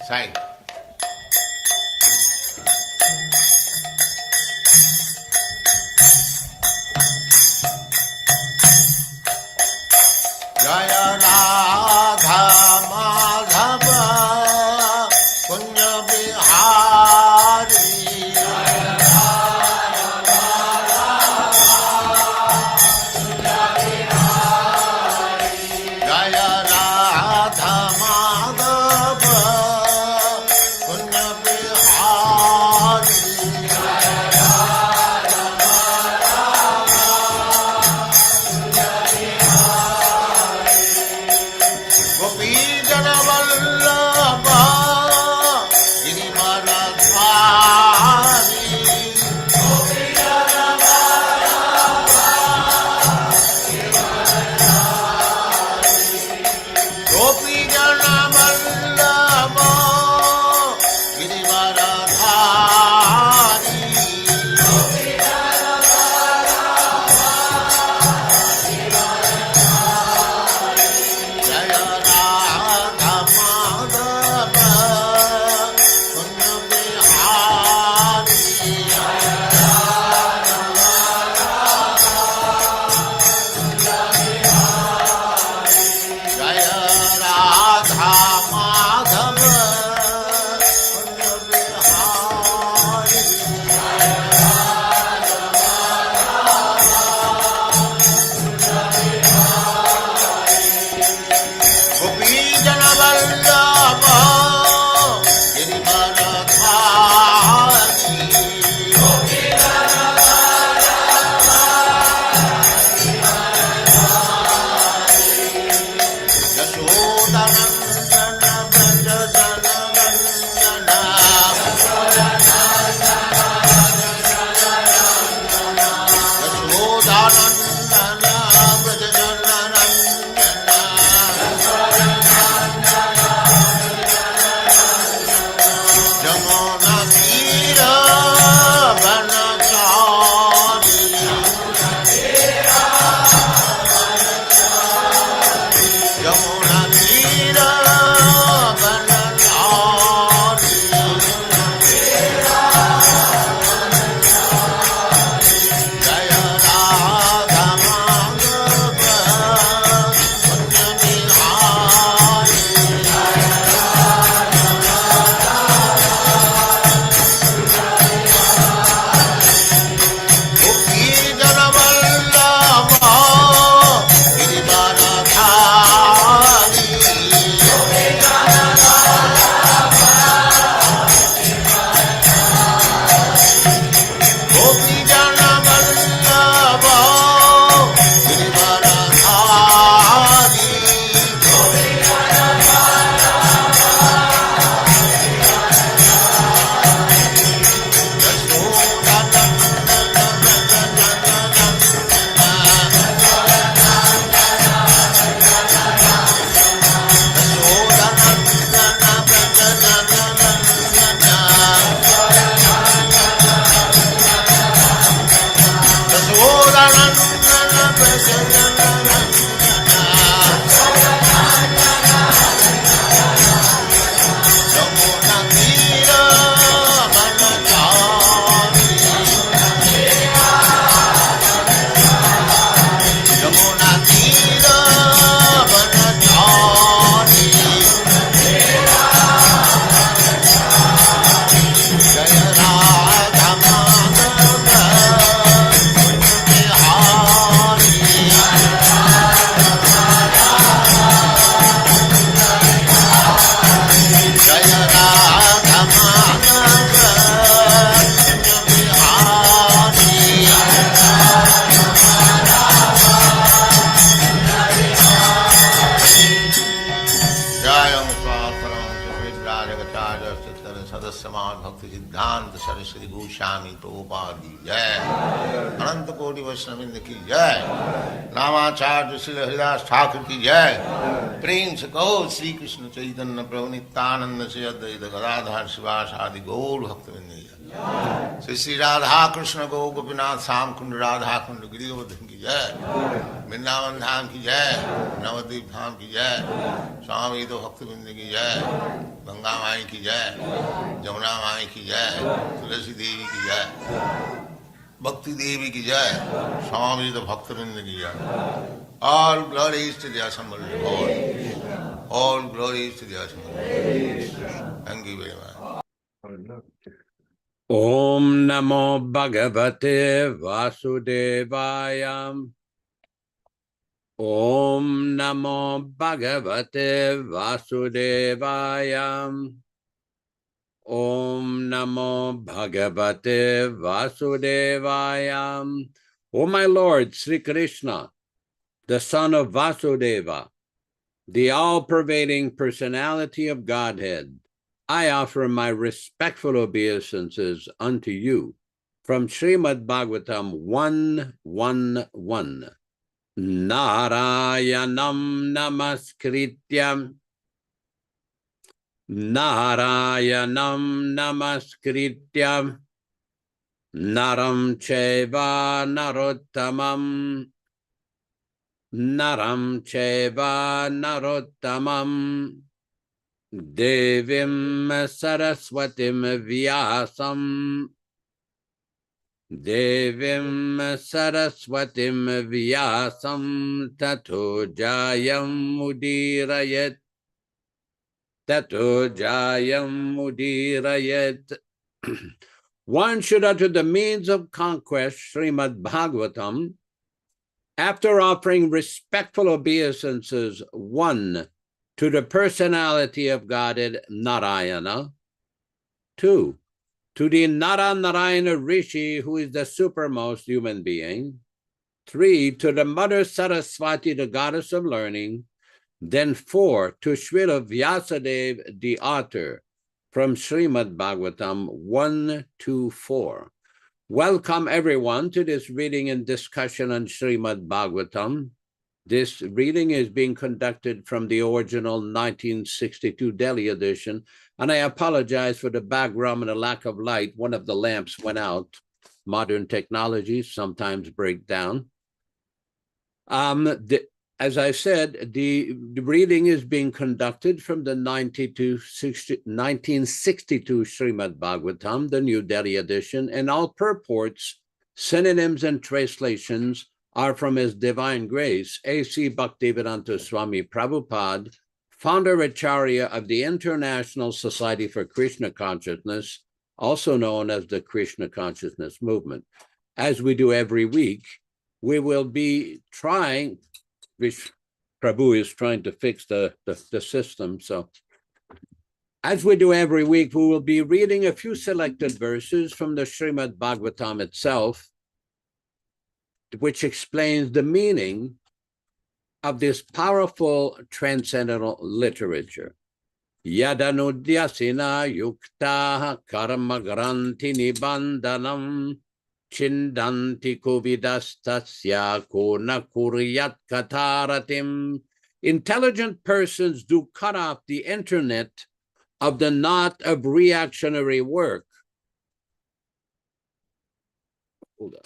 Sai. Jaya Radha Madhava Punya Bihari. Jaya Radha Madhava Punya Bihari. Giridhara Bhaktivedanta Swami Prabhupāda ki jai, Ananta Koti Vaishnavindra ki jai, Namacharya Śrīla Haridas Thakur ki jai, Prem se kaho Sri Krishna Chaitanya Prabhu Nityananda Sri Advaita Gadadhar Sivasadi Gaur Bhaktivinoda ki jai, Sri Radha Krishna Gaur Gopinath Sam Kund Radha Kund Girivardhan ki jai, Vrindavan Dham ki jai, Navadvip Dham ki jai, Swami Bhaktivinoda ki jai, Ganga Mai ki jai, Jamuna Mai ki jai, Tulasi Devi ki jai, Bhakti Devi ki jai, Swami Bhaktivinoda ki jai. All glories to the assembled Lord. All glories to the assembled Lord. Thank you very much. Om Namo Bhagavate Vasudevaya. Om Namo Bhagavate Vasudevaya. Om Namo Bhagavate Vasudevaya. O my Lord, Sri Krishna, the son of Vasudeva, the all-pervading personality of Godhead, I offer my respectful obeisances unto you from Śrīmad-Bhāgavatam 1:1:1. Narayanam namaskrityam. Narayanam namaskrityam. Naram cheva narottamam. Naram cheva narottamam. Devim Saraswatim Vyasam. Devim Saraswatim Vyasam Tato Jayam Mudirayat. Tato Jayam Mudirayat. One should utter the means of conquest, Śrīmad-Bhāgavatam, after offering respectful obeisances, 1, to the personality of Godhead, Narayana. 2, to the Narayana Rishi, who is the supermost human being. 3, to the Mother Saraswati, the goddess of learning. Then 4, to Śrīla Vyasadeva, the author, from Śrīmad-Bhāgavatam 1-4. Welcome everyone to this reading and discussion on Śrīmad-Bhāgavatam. This reading is being conducted from the original 1962 Delhi edition, and I apologize for the background and the lack of light. One of the lamps went out. Modern technologies sometimes break down. As I said, the reading is being conducted from the 1962 Śrīmad-Bhāgavatam, the New Delhi edition, and all purports, synonyms, and translations are from His Divine Grace A.C. Bhaktivedanta Swami Prabhupāda, Founder-Ācārya of the International Society for Krishna Consciousness, also known as the Krishna Consciousness Movement. As we do every week, we will be trying, which Prabhu is trying to fix the system. So as we do every week, we will be reading a few selected verses from the Śrīmad-Bhāgavatam itself, which explains the meaning of this powerful transcendental literature. Yadanudyasina yukta karma granti nibandanam Chindanti kuvidastasya kona kuryat kataratim. Intelligent persons do cut off the internet of the knot of reactionary work. Hold on.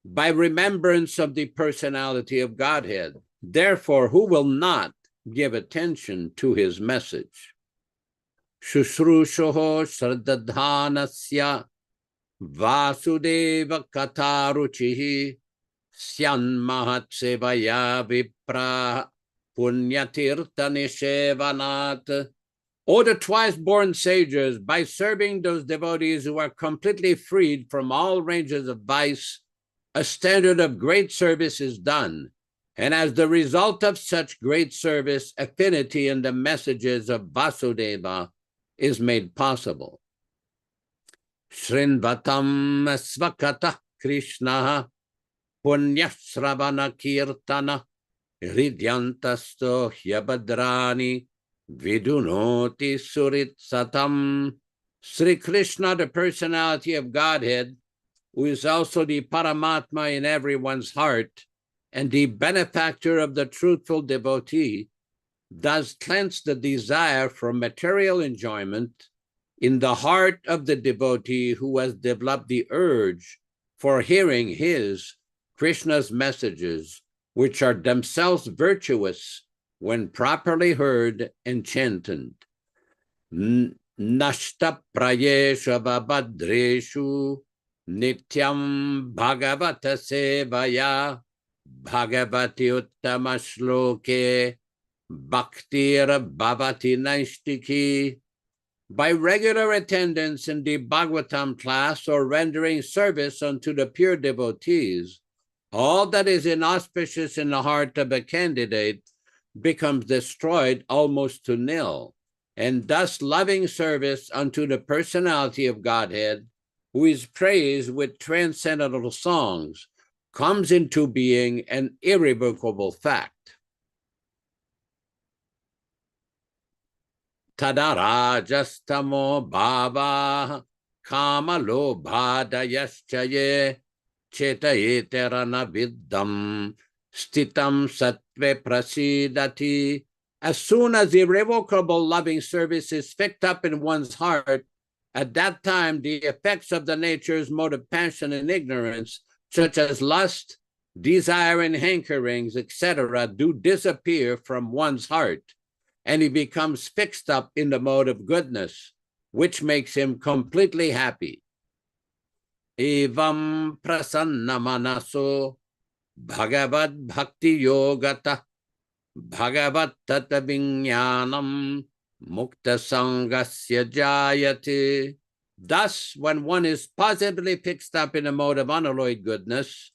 by remembrance of the personality of Godhead. Therefore, who will not give attention to his message? Shushrushoho Shraddhanasya Vasudeva Kataruchihi Syan Mahatsevaya Vipra Punyatirtha Nishevanat. O the twice-born sages, by serving those devotees who are completely freed from all ranges of vice, a standard of great service is done. And as the result of such great service, affinity in the messages of Vasudeva is made possible. Shrinvatam svakata Krishna punyasravana kirtana hridyantasto hyabadrani vidunoti surit satam. Sri Krishna, the personality of Godhead, who is also the Paramatma in everyone's heart and the benefactor of the truthful devotee, does cleanse the desire for material enjoyment in the heart of the devotee who has developed the urge for hearing his, Krishna's messages, which are themselves virtuous when properly heard and chanted. Nashta prayesha babadreshu nityam bhagavata sevaya bhagavati uttama shloke bhaktir bhavati naishtiki. By regular attendance in the Bhagavatam class or rendering service unto the pure devotees, all that is inauspicious in the heart of a candidate becomes destroyed almost to nil, and thus loving service unto the personality of Godhead, who is praised with transcendental songs, comes into being an irrevocable fact. Tadarajastamo bhava kama lobhadayaschaye chetayeterana viddam stitam sattve prasidati. As soon as irrevocable loving service is fixed up in one's heart, at that time the effects of the nature's mode of passion and ignorance, such as lust, desire, and hankerings, etc., do disappear from one's heart, and he becomes fixed up in the mode of goodness, which makes him completely happy. Evam prasanna manaso bhagavad bhakti yogata bhagavat tata viññānam mukta sangasya jayate. Thus, when one is positively fixed up in a mode of unalloyed goodness,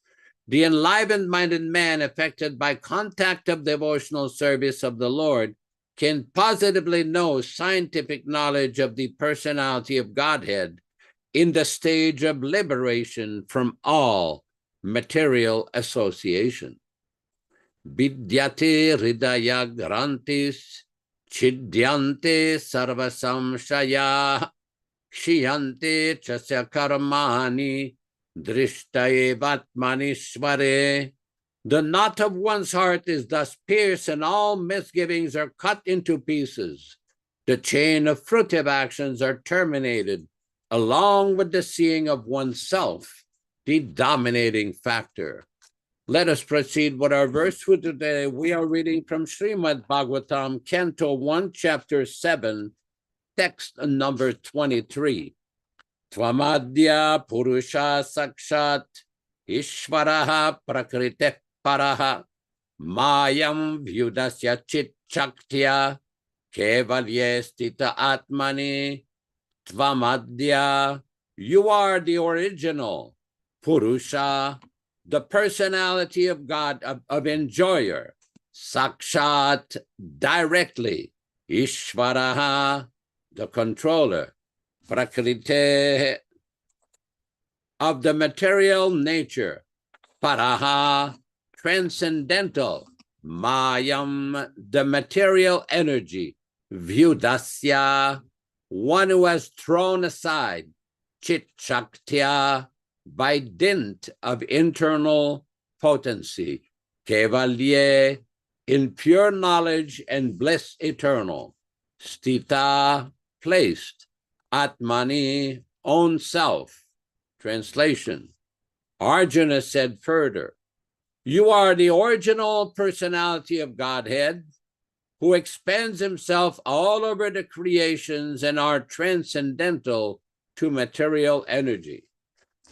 the enlivened-minded man affected by contact of devotional service of the Lord can positively know scientific knowledge of the personality of Godhead in the stage of liberation from all material association. Vidyate hridaya grantis chidyante sarvasamshaya kshiyante chasya karmani drishtayevatmanishvare. The knot of one's heart is thus pierced, and all misgivings are cut into pieces. The chain of fruitive actions are terminated, along with the seeing of oneself, the dominating factor. Let us proceed with our verse for today. We are reading from Śrīmad-Bhāgavatam, Canto 1, Chapter 7, text number 23. Tvamadya purusha sakshat ishvaraha prakrite paraha mayam vyudasya chit chaktya kevalye stita atmani. Tvamadya, you are the original. Purusha, the personality of God, of enjoyer. Sakshat, directly. Ishvaraha, the controller. Prakrite, of the material nature. Paraha, transcendental. Mayam, the material energy. Vyudasya, one who has thrown aside. Chit Shaktya, by dint of internal potency. Kevalye, in pure knowledge and bliss eternal. Stita, placed. Atmani, own self. Translation. Arjuna said further, "You are the original personality of Godhead, who expends himself all over the creations and are transcendental to material energy.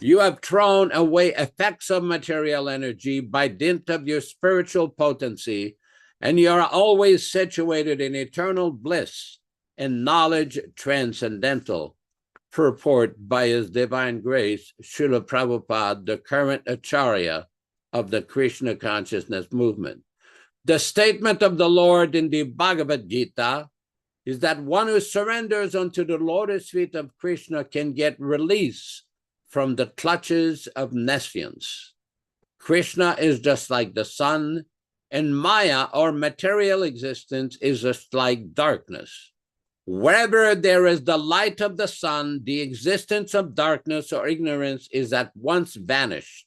You have thrown away effects of material energy by dint of your spiritual potency, and you are always situated in eternal bliss and knowledge transcendental." Purport by His Divine Grace, Śrīla Prabhupāda, the current Acharya of the Krishna Consciousness movement. The statement of the Lord in the Bhagavad Gita is that one who surrenders unto the lotus feet of Krishna can get release from the clutches of nescience. Krishna is just like the sun, and Maya, or material existence, is just like darkness. Wherever there is the light of the sun, the existence of darkness or ignorance is at once vanished.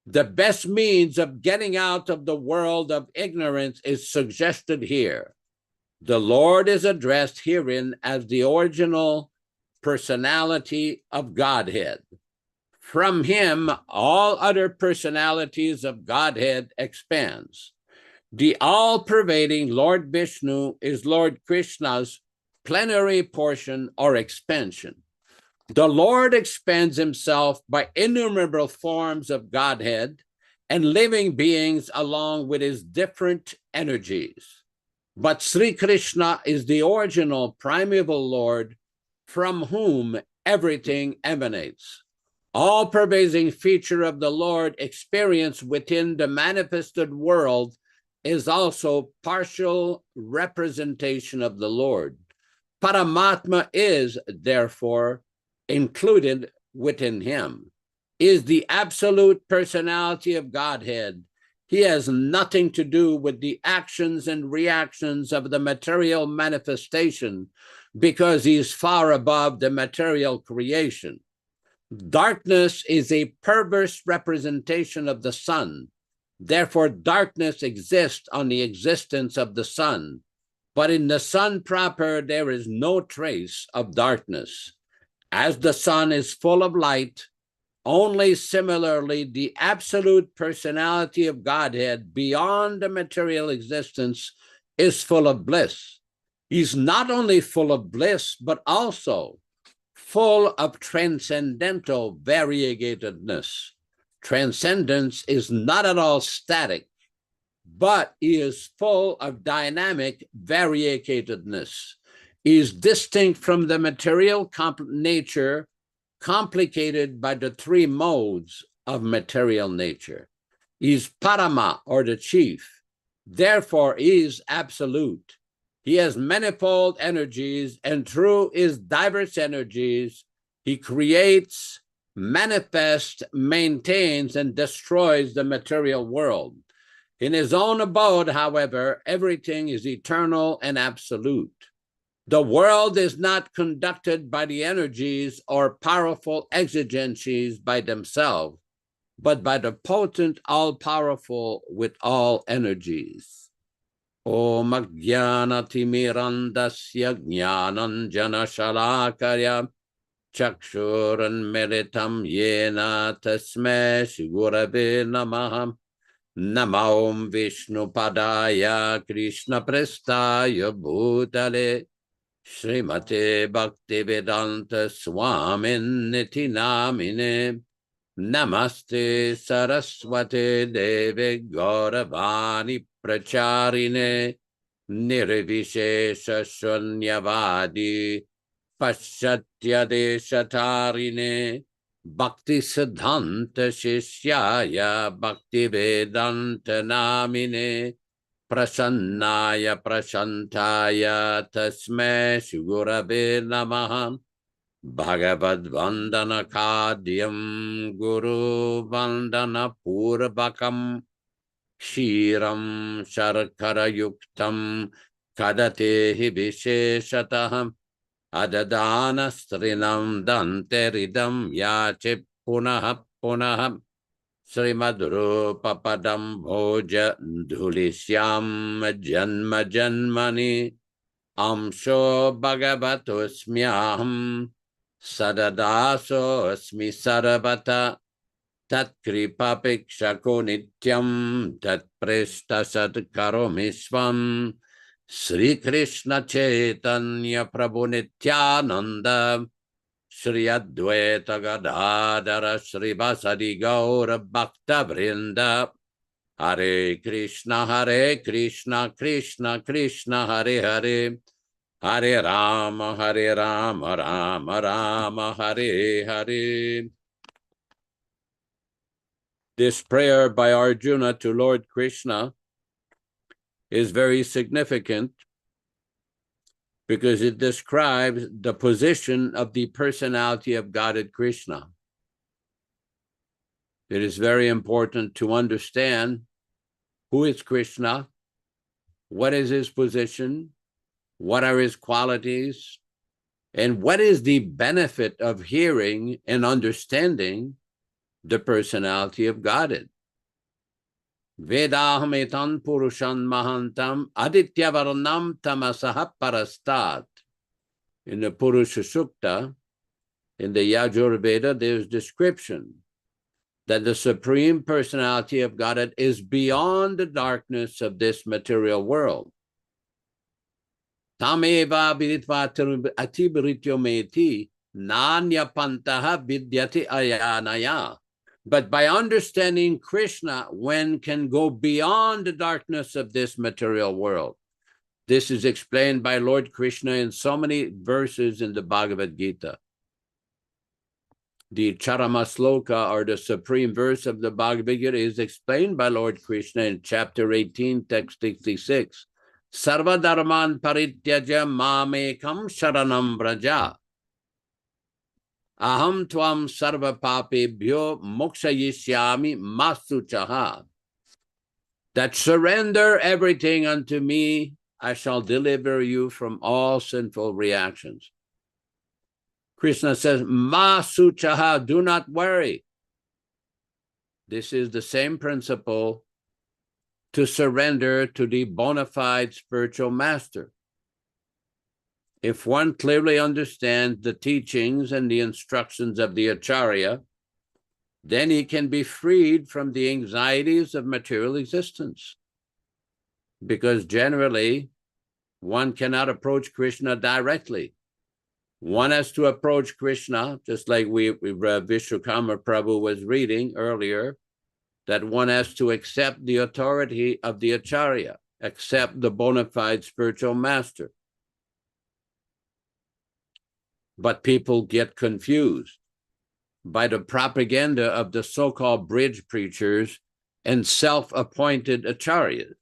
The best means of getting out of the world of ignorance is suggested here. The Lord is addressed herein as the original personality of Godhead. From him, all other personalities of Godhead expands. The all-pervading Lord Vishnu is Lord Krishna's plenary portion or expansion. The Lord expands himself by innumerable forms of Godhead and living beings along with his different energies. But Sri Krishna is the original primeval Lord from whom everything emanates. All-pervading feature of the Lord experienced within the manifested world is also partial representation of the Lord. Paramatma is, therefore, included within him, is the absolute personality of Godhead. He has nothing to do with the actions and reactions of the material manifestation because he is far above the material creation. Darkness is a perverse representation of the sun. Therefore, darkness exists on the existence of the sun. But in the sun proper, there is no trace of darkness. As the sun is full of light, only similarly the absolute personality of Godhead beyond the material existence is full of bliss. He's not only full of bliss, but also full of transcendental variegatedness. Transcendence is not at all static, but he is full of dynamic variegatedness. He is distinct from the material nature, complicated by the three modes of material nature. He is Parama, or the chief. Therefore, he is absolute. He has manifold energies, and through his diverse energies, he creates, manifests, maintains, and destroys the material world. In his own abode, however, everything is eternal and absolute. The world is not conducted by the energies or powerful exigencies by themselves, but by the potent all-powerful with all energies. Om Ajnana-timirandasya Jnananjana-Shalakaya Chakshuranmilitam Yena Tasmai Shri-Gurave Namaha. Namo Vishnu Padaya Krishna Prestaya Bhutale Srimate Bhaktivedanta Swami Namine. Namaste Saraswate Deve Gauravani Pracharine Nirvishesha Shunyavadi Paschatya Deshatarine Bhakti Siddhanta Shishyaya Bhaktivedanta Namine Prasannaya Prashantaya Tasmai Shri-Gurave Namaha. Bhagavad Vandana Kadyam Guru Vandana Purvakam Kshiram Sharkara Yuktam Kadatehi Visheshataham Adadana Strinam Danteridam Yache Punaha Punaha Śrīmad-Bhāgavatam Bhoja Dhulisyam Janma Janmani Amsho Bhagavatosmyaham Sadadaso Asmi Sarvata tat kripapekshako nityam tat presta sat karomishvam Sri Krishna Chaitanya Prabhu Nityananda Shri Advaita Gadadara Shri Vasadi Gaura Bhakta Vrinda Hare Krishna Krishna Krishna Hare Hare Hare Rama Rama Rama Hare Hare. This prayer by Arjuna to Lord Krishna is very significant because it describes the position of the personality of Godhead Krishna. It is very important to understand who is Krishna, what is his position, what are his qualities, and what is the benefit of hearing and understanding the personality of Godhead. Vedaham etan purushan mahantam adityavarnam tamasaha parastat. In the Purusha Sukta, in the Yajurveda, there's description that the Supreme Personality of Godhead is beyond the darkness of this material world. Tameva viditva atibrityo meti nanya pantaha vidyati ayanaya. But by understanding Krishna, one can go beyond the darkness of this material world. This is explained by Lord Krishna in so many verses in the Bhagavad Gita. The Charama Sloka, or the supreme verse of the Bhagavad Gita, is explained by Lord Krishna in chapter 18, text 66. Sarva dharman parityaja mamekam sharanam vraja. Aham tvam sarva papebhyo mokshayishyami masuchaha. That surrender everything unto me, I shall deliver you from all sinful reactions. Krishna says, masuchaha, do not worry. This is the same principle to surrender to the bona fide spiritual master. If one clearly understands the teachings and the instructions of the Acharya, then he can be freed from the anxieties of material existence. Because generally, one cannot approach Krishna directly. One has to approach Krishna, just like Vishwakarma Prabhu was reading earlier, that one has to accept the authority of the Acharya, accept the bona fide spiritual master. But people get confused by the propaganda of the so-called bridge preachers and self-appointed acharyas.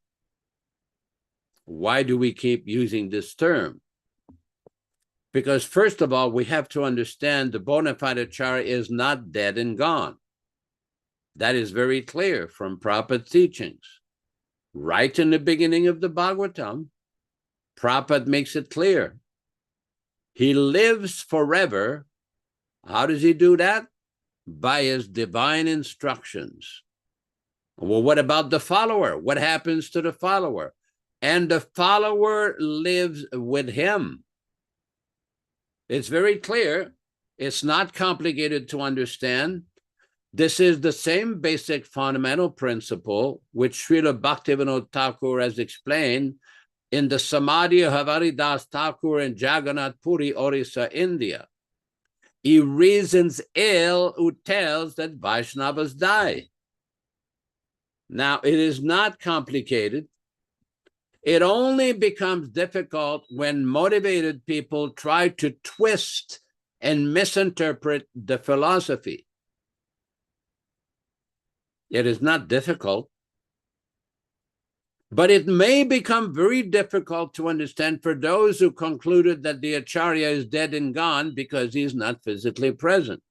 Why do we keep using this term? Because first of all, we have to understand the bona fide acharya is not dead and gone. That is very clear from Prabhupada's teachings. Right in the beginning of the Bhagavatam, Prabhupada makes it clear. He lives forever. How does he do that? By his divine instructions. Well, what about the follower? What happens to the follower? And the follower lives with him. It's very clear. It's not complicated to understand. This is the same basic fundamental principle which Śrīla Bhaktivedanta Thakur has explained in the Samadhi of Havaridas Thakur in Jagannath Puri, Orissa, India. He reasons ill who tells that Vaishnavas die. Now, it is not complicated. It only becomes difficult when motivated people try to twist and misinterpret the philosophy. It is not difficult. But it may become very difficult to understand for those who concluded that the Acharya is dead and gone because he is not physically present.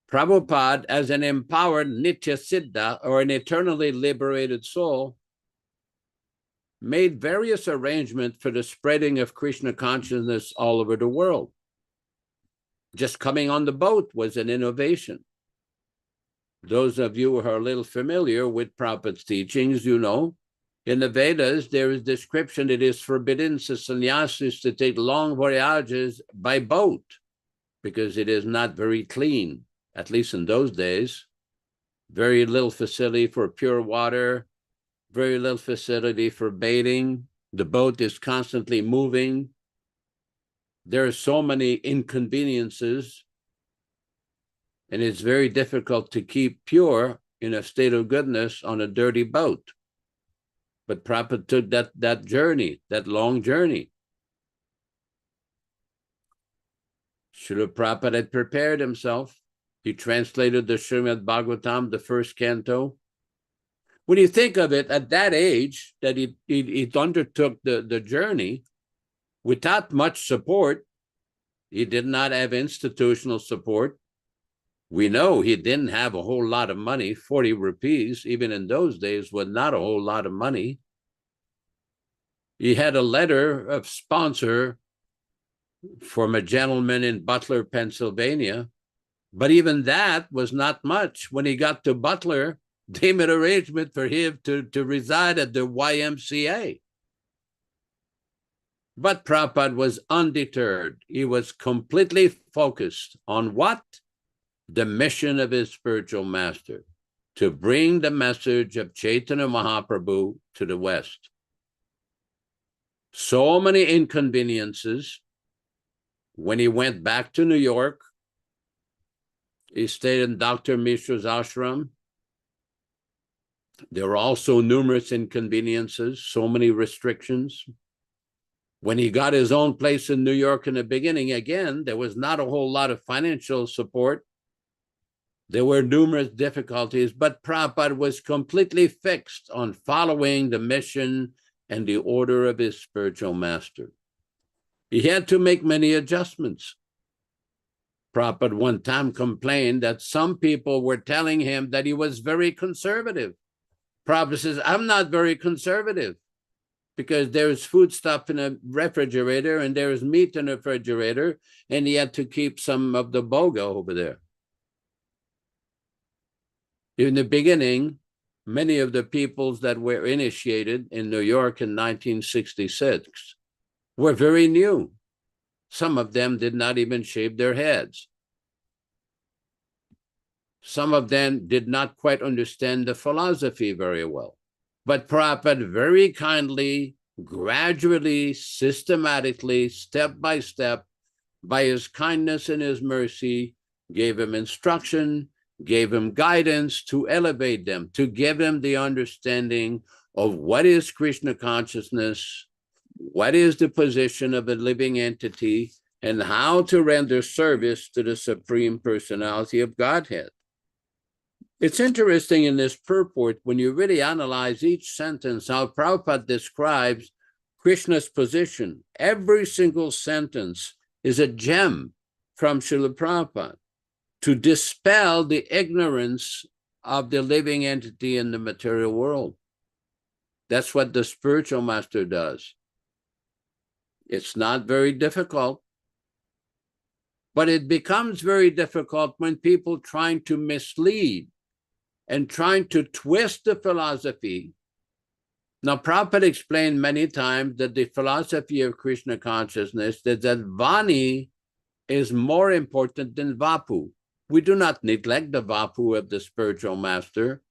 Prabhupada, as an empowered Nitya Siddha, or an eternally liberated soul, made various arrangements for the spreading of Krishna consciousness all over the world. Just coming on the boat was an innovation. Those of you who are a little familiar with Prabhupada's teachings, you know, in the Vedas, there is description it is forbidden for sannyasis to take long voyages by boat because it is not very clean, at least in those days. Very little facility for pure water, very little facility for bathing. The boat is constantly moving. There are so many inconveniences, and it's very difficult to keep pure in a state of goodness on a dirty boat. But Prabhupada took that journey, that long journey. Śrīla Prabhupada had prepared himself. He translated the Śrīmad-Bhāgavatam, the first canto. When you think of it, at that age that he undertook the journey without much support, he did not have institutional support. We know he didn't have a whole lot of money. 40 rupees, even in those days, was not a whole lot of money. He had a letter of sponsor from a gentleman in Butler, Pennsylvania, but even that was not much. When he got to Butler, they made arrangement for him to reside at the YMCA. But Prabhupada was undeterred. He was completely focused on what? The mission of his spiritual master, to bring the message of Chaitanya Mahaprabhu to the West. So many inconveniences. When he went back to New York, he stayed in Dr. Mishra's ashram. There were also numerous inconveniences, so many restrictions. When he got his own place in New York in the beginning, again, there was not a whole lot of financial support. There were numerous difficulties, but Prabhupada was completely fixed on following the mission and the order of his spiritual master. He had to make many adjustments. Prabhupada one time complained that some people were telling him that he was very conservative. Prabhupada says, I'm not very conservative because there's food stuff in a refrigerator and there's meat in a refrigerator, and he had to keep some of the boga over there. In the beginning, many of the peoples that were initiated in New York in 1966 were very new. Some of them did not even shave their heads. Some of them did not quite understand the philosophy very well. But Prabhupada very kindly, gradually, systematically, step by step, by his kindness and his mercy, gave him instruction, gave him guidance to elevate them, to give them the understanding of what is Krishna consciousness, what is the position of a living entity, and how to render service to the Supreme Personality of Godhead. It's interesting in this purport, when you really analyze each sentence, how Prabhupada describes Krishna's position. Every single sentence is a gem from Śrīla Prabhupada to dispel the ignorance of the living entity in the material world. That's what the spiritual master does. It's not very difficult, but it becomes very difficult when people trying to mislead and trying to twist the philosophy. Now, Prabhupada explained many times that the philosophy of Krishna consciousness is that Vani is more important than Vapu. We do not neglect the Vapu of the spiritual master.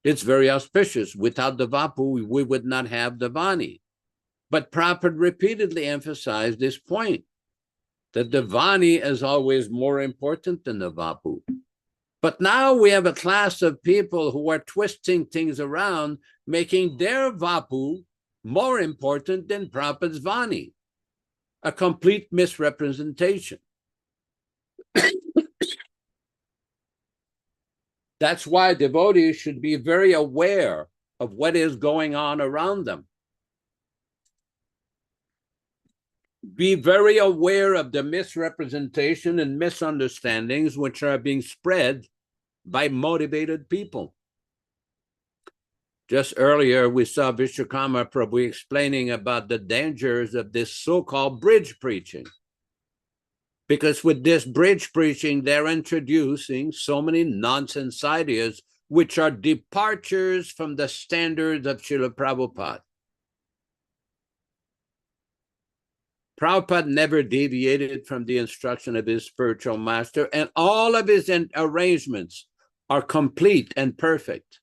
It's very auspicious. Without the Vapu, we would not have the Vani. But Prabhupada repeatedly emphasized this point, that the Vani is always more important than the Vapu. But now we have a class of people who are twisting things around, making their Vapu more important than Prabhupada's Vani, a complete misrepresentation. That's why devotees should be very aware of what is going on around them. Be very aware of the misrepresentation and misunderstandings which are being spread by motivated people. Just earlier, we saw Vishwakarma Prabhu explaining about the dangers of this so-called bridge preaching. Because with this bridge preaching, they're introducing so many nonsense ideas which are departures from the standards of Śrīla Prabhupada. Prabhupada never deviated from the instruction of his spiritual master, and all of his arrangements are complete and perfect.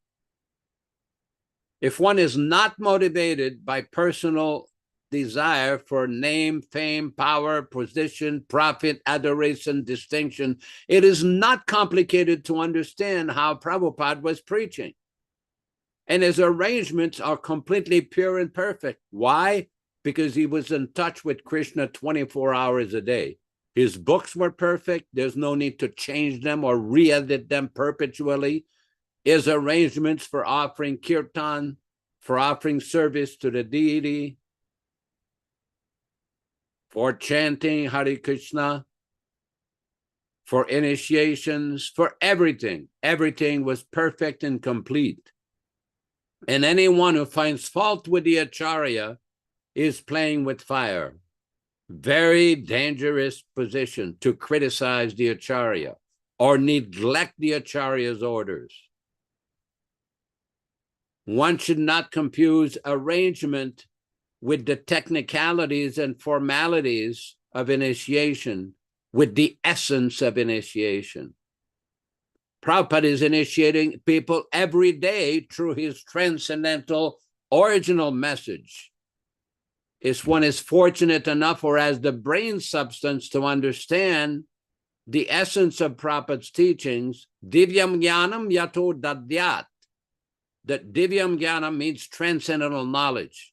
If one is not motivated by personal desire for name, fame, power, position, profit, adoration, distinction, it is not complicated to understand how Prabhupada was preaching. And his arrangements are completely pure and perfect. Why? Because he was in touch with Krishna 24 hours a day. His books were perfect. There's no need to change them or re-edit them perpetually. His arrangements for offering kirtan, for offering service to the deity, for chanting Hare Krishna, for initiations, for everything. Everything was perfect and complete. And anyone who finds fault with the Acharya is playing with fire. Very dangerous position to criticize the Acharya or neglect the Acharya's orders. One should not confuse arrangement with the technicalities and formalities of initiation with the essence of initiation. Prabhupada is initiating people every day through his transcendental original message. If one is fortunate enough or has the brain substance to understand the essence of Prabhupada's teachings, Divyam Jnanam Yato Dadyat, that Divyam Jnanam means transcendental knowledge.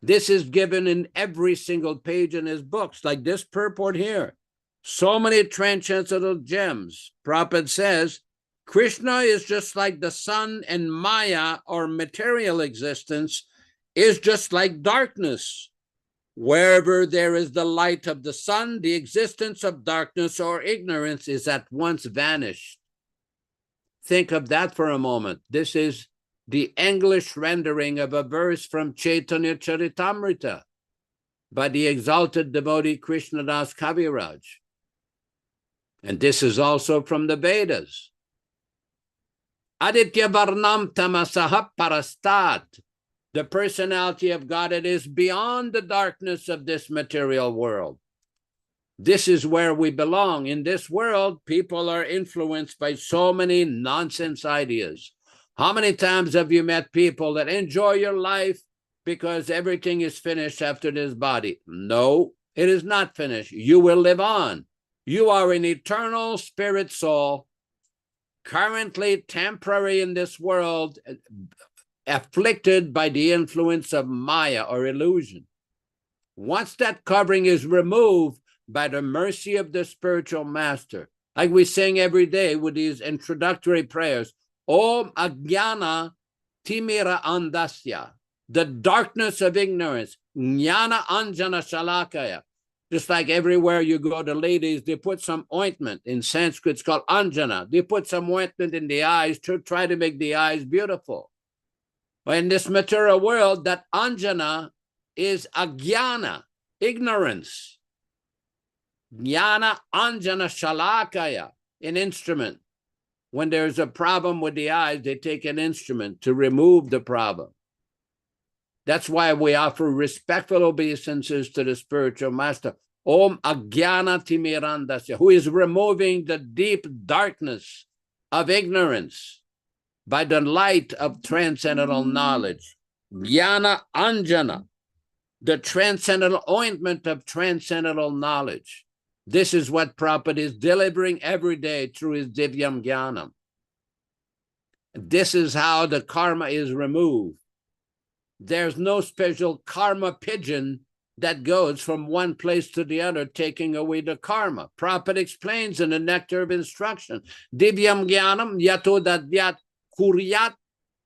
This is given in every single page in his books, like this purport here. So many transcendental gems. Prabhupada says, Krishna is just like the sun, and Maya, or material existence, is just like darkness. Wherever there is the light of the sun, the existence of darkness or ignorance is at once vanished. Think of that for a moment. This is the English rendering of a verse from Chaitanya Charitamrita by the exalted devotee Krishnadas Kaviraj. And this is also from the Vedas. Aditya Varnam Tamasaha Parastat. The personality of God, it is beyond the darkness of this material world. This is where we belong. In this world, people are influenced by so many nonsense ideas. How many times have you met people that enjoy your life because everything is finished after this body? No, it is not finished. You will live on. You are an eternal spirit soul, currently temporary in this world, afflicted by the influence of Maya or illusion. Once that covering is removed by the mercy of the spiritual master, like we sing every day with these introductory prayers, Om Ajnana Timira Andasya, the darkness of ignorance, Jnana Anjana Shalakaya. Just like everywhere you go, the ladies, they put some ointment. In Sanskrit, it's called Anjana. They put some ointment in the eyes to try to make the eyes beautiful. In this material world, that Anjana is Ajnana, ignorance. Jnana Anjana Shalakaya, an instrument. When there's a problem with the eyes, they take an instrument to remove the problem. That's why we offer respectful obeisances to the spiritual master, Om Ajnana Timirandasya, who is removing the deep darkness of ignorance by the light of transcendental knowledge. Jnana Anjana, the transcendental ointment of transcendental knowledge. This is what Prabhupada is delivering every day through his Divyam Jnanam. This is how the karma is removed. There's no special karma pigeon that goes from one place to the other, taking away the karma. Prabhupada explains in the Nectar of Instruction, Divyam Jnanam Yato Dadyat Kuryat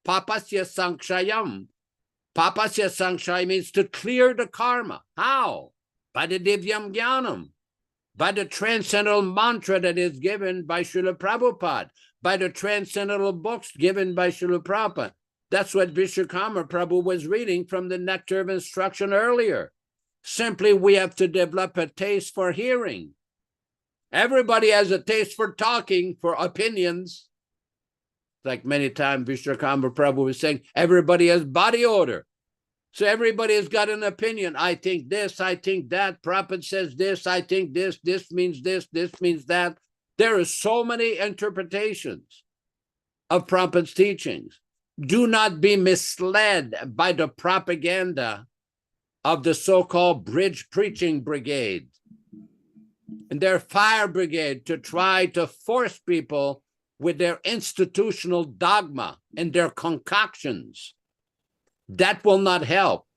Papasya Sankshayam. Papasya Sankshaya means to clear the karma. How? By the Divyam Jnanam, by the transcendental mantra that is given by Śrīla Prabhupāda, by the transcendental books given by Śrīla Prabhupāda. That's what Vishwakarma Prabhu was reading from the Nectar of Instruction earlier. Simply, we have to develop a taste for hearing. Everybody has a taste for talking, for opinions. Like many times Vishwakarma Prabhu was saying, everybody has body odor. So everybody's got an opinion. I think this, I think that. Prabhupada says this, I think this means this means that. There are so many interpretations of Prabhupada's teachings. Do not be misled by the propaganda of the so-called bridge preaching brigade and their fire brigade to try to force people with their institutional dogma and their concoctions. That will not help.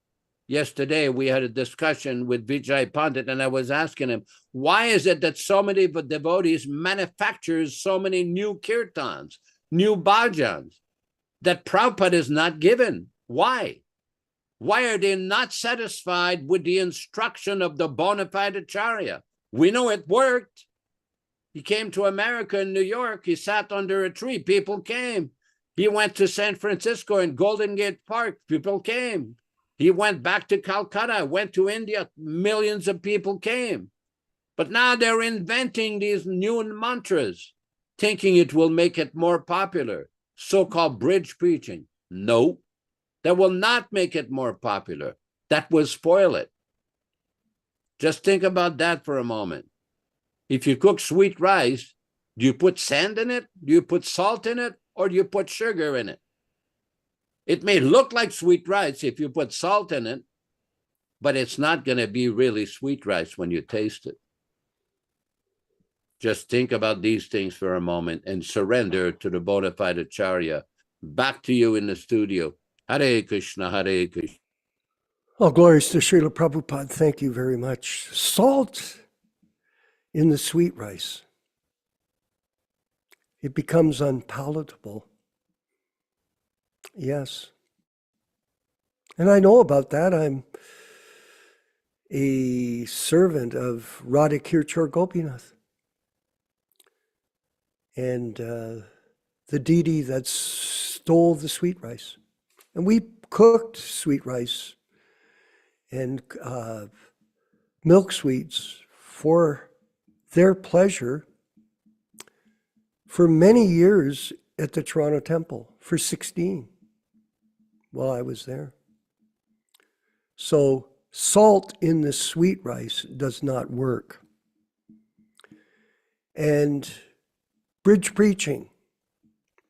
Yesterday, we had a discussion with Vijay Pandit, and I was asking him, why is it that so many devotees manufacture so many new kirtans, new bhajans, that Prabhupada is not given? Why? Why are they not satisfied with the instruction of the bona fide Acharya? We know it worked. He came to America in New York. He sat under a tree. People came. He went to San Francisco in Golden Gate Park. People came. He went back to Calcutta, went to India. Millions of people came. But now they're inventing these new mantras, thinking it will make it more popular. So-called bridge preaching. No, that will not make it more popular. That will spoil it. Just think about that for a moment. If you cook sweet rice, do you put sand in it? Do you put salt in it? Or do you put sugar in it? It may look like sweet rice if you put salt in it, but it's not going to be really sweet rice when you taste it. Just think about these things for a moment and surrender to the bona fide Acharya. Back to you in the studio. Hare Krishna, Hare Krishna. All glories to Śrīla Prabhupāda. Thank you very much. Salt in the sweet rice. It becomes unpalatable. Yes. And I know about that. I'm a servant of Radha Kirchor Gopinath. And the deity that stole the sweet rice. And we cooked sweet rice and milk sweets for their pleasure for many years at the Toronto Temple, for 16, while I was there. So salt in the sweet rice does not work. And bridge preaching,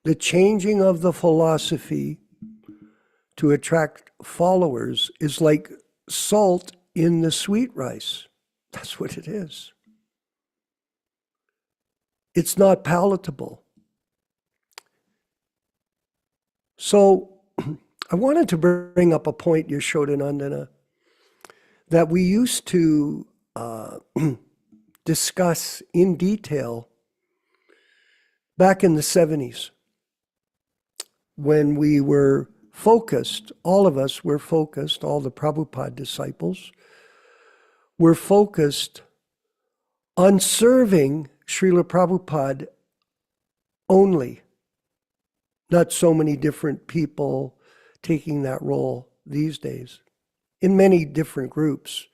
the changing of the philosophy to attract followers, is like salt in the sweet rice. That's what it is. It's not palatable. So I wanted to bring up a point, Yaśodā-nandana, that we used to discuss in detail back in the 70s, when we were focused, all of us were focused, all the Prabhupada disciples were focused on serving Śrīla Prabhupada only. Not so many different people taking that role these days, in many different groups,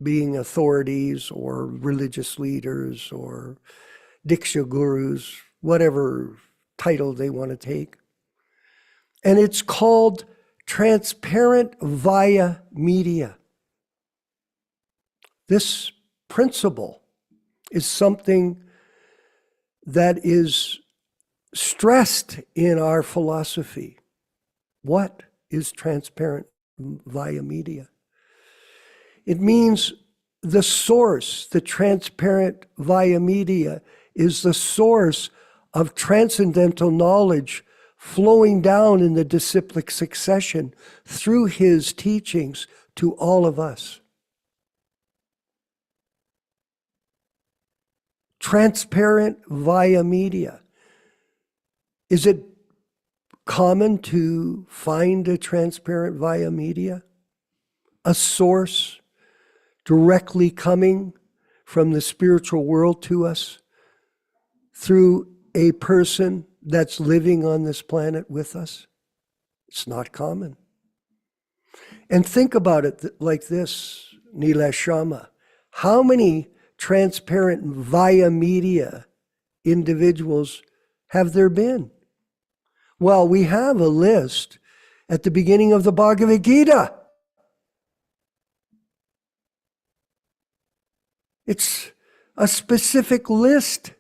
being authorities or religious leaders or Diksha gurus, whatever title they want to take. And it's called transparent via media. This principle is something that is stressed in our philosophy. What is transparent via media? It means the source, the transparent via media, is the source of transcendental knowledge flowing down in the disciplic succession through his teachings to all of us. Transparent via media. Is it common to find a transparent via media? A source directly coming from the spiritual world to us through a person that's living on this planet with us? It's not common. And think about it like this, Nilashama. How many transparent via media individuals have there been? Well, we have a list at the beginning of the Bhagavad Gita. It's a specific list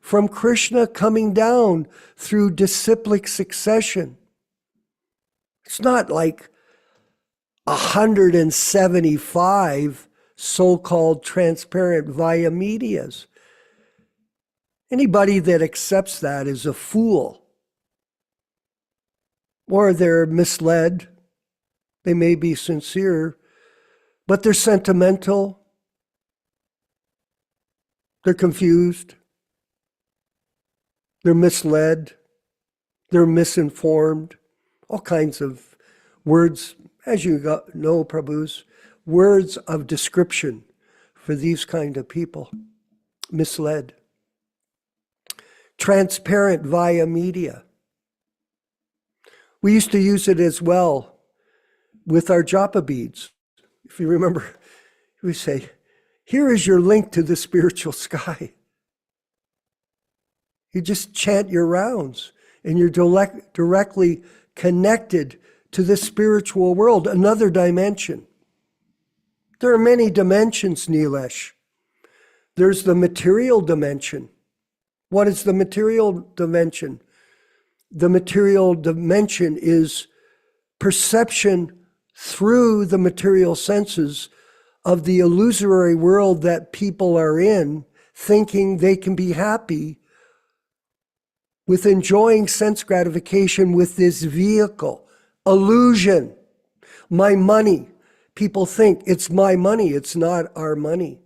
from Krishna coming down through disciplic succession. It's not like 175 so-called transparent via medias. Anybody that accepts that is a fool. Or they're misled. They may be sincere, but they're sentimental. They're confused. They're misled. They're misinformed. All kinds of words, as you know, Prabhus, words of description for these kind of people. Misled. Transparent via media. We used to use it as well with our japa beads. If you remember, we say, here is your link to the spiritual sky. You just chant your rounds and you're directly connected to the spiritual world, another dimension. There are many dimensions, Nilesh. There's the material dimension. What is the material dimension? The material dimension is perception through the material senses of the illusory world that people are in, thinking they can be happy with enjoying sense gratification with this vehicle. Illusion. My money. People think it's my money. It's not our money.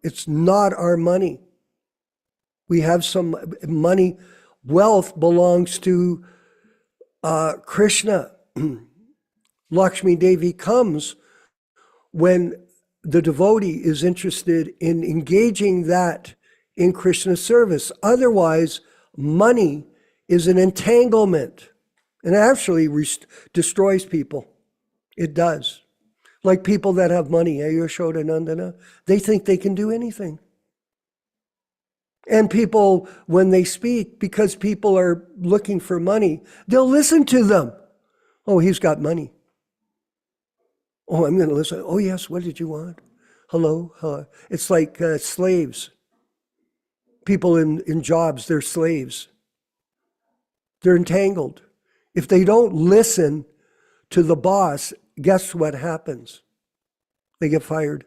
It's not our money. We have some money. Wealth belongs to Krishna. Lakshmi Devi comes when the devotee is interested in engaging that in Krishna's service. Otherwise, money is an entanglement and actually destroys people. It does. Like people that have money, Yaśodā-nandana, they think they can do anything. And people, when they speak, because people are looking for money, they'll listen to them. Oh, he's got money. Oh, I'm going to listen. Oh, yes, what did you want? Hello? Hello. It's like slaves. People in jobs, they're slaves. They're entangled. If they don't listen to the boss, guess what happens? They get fired.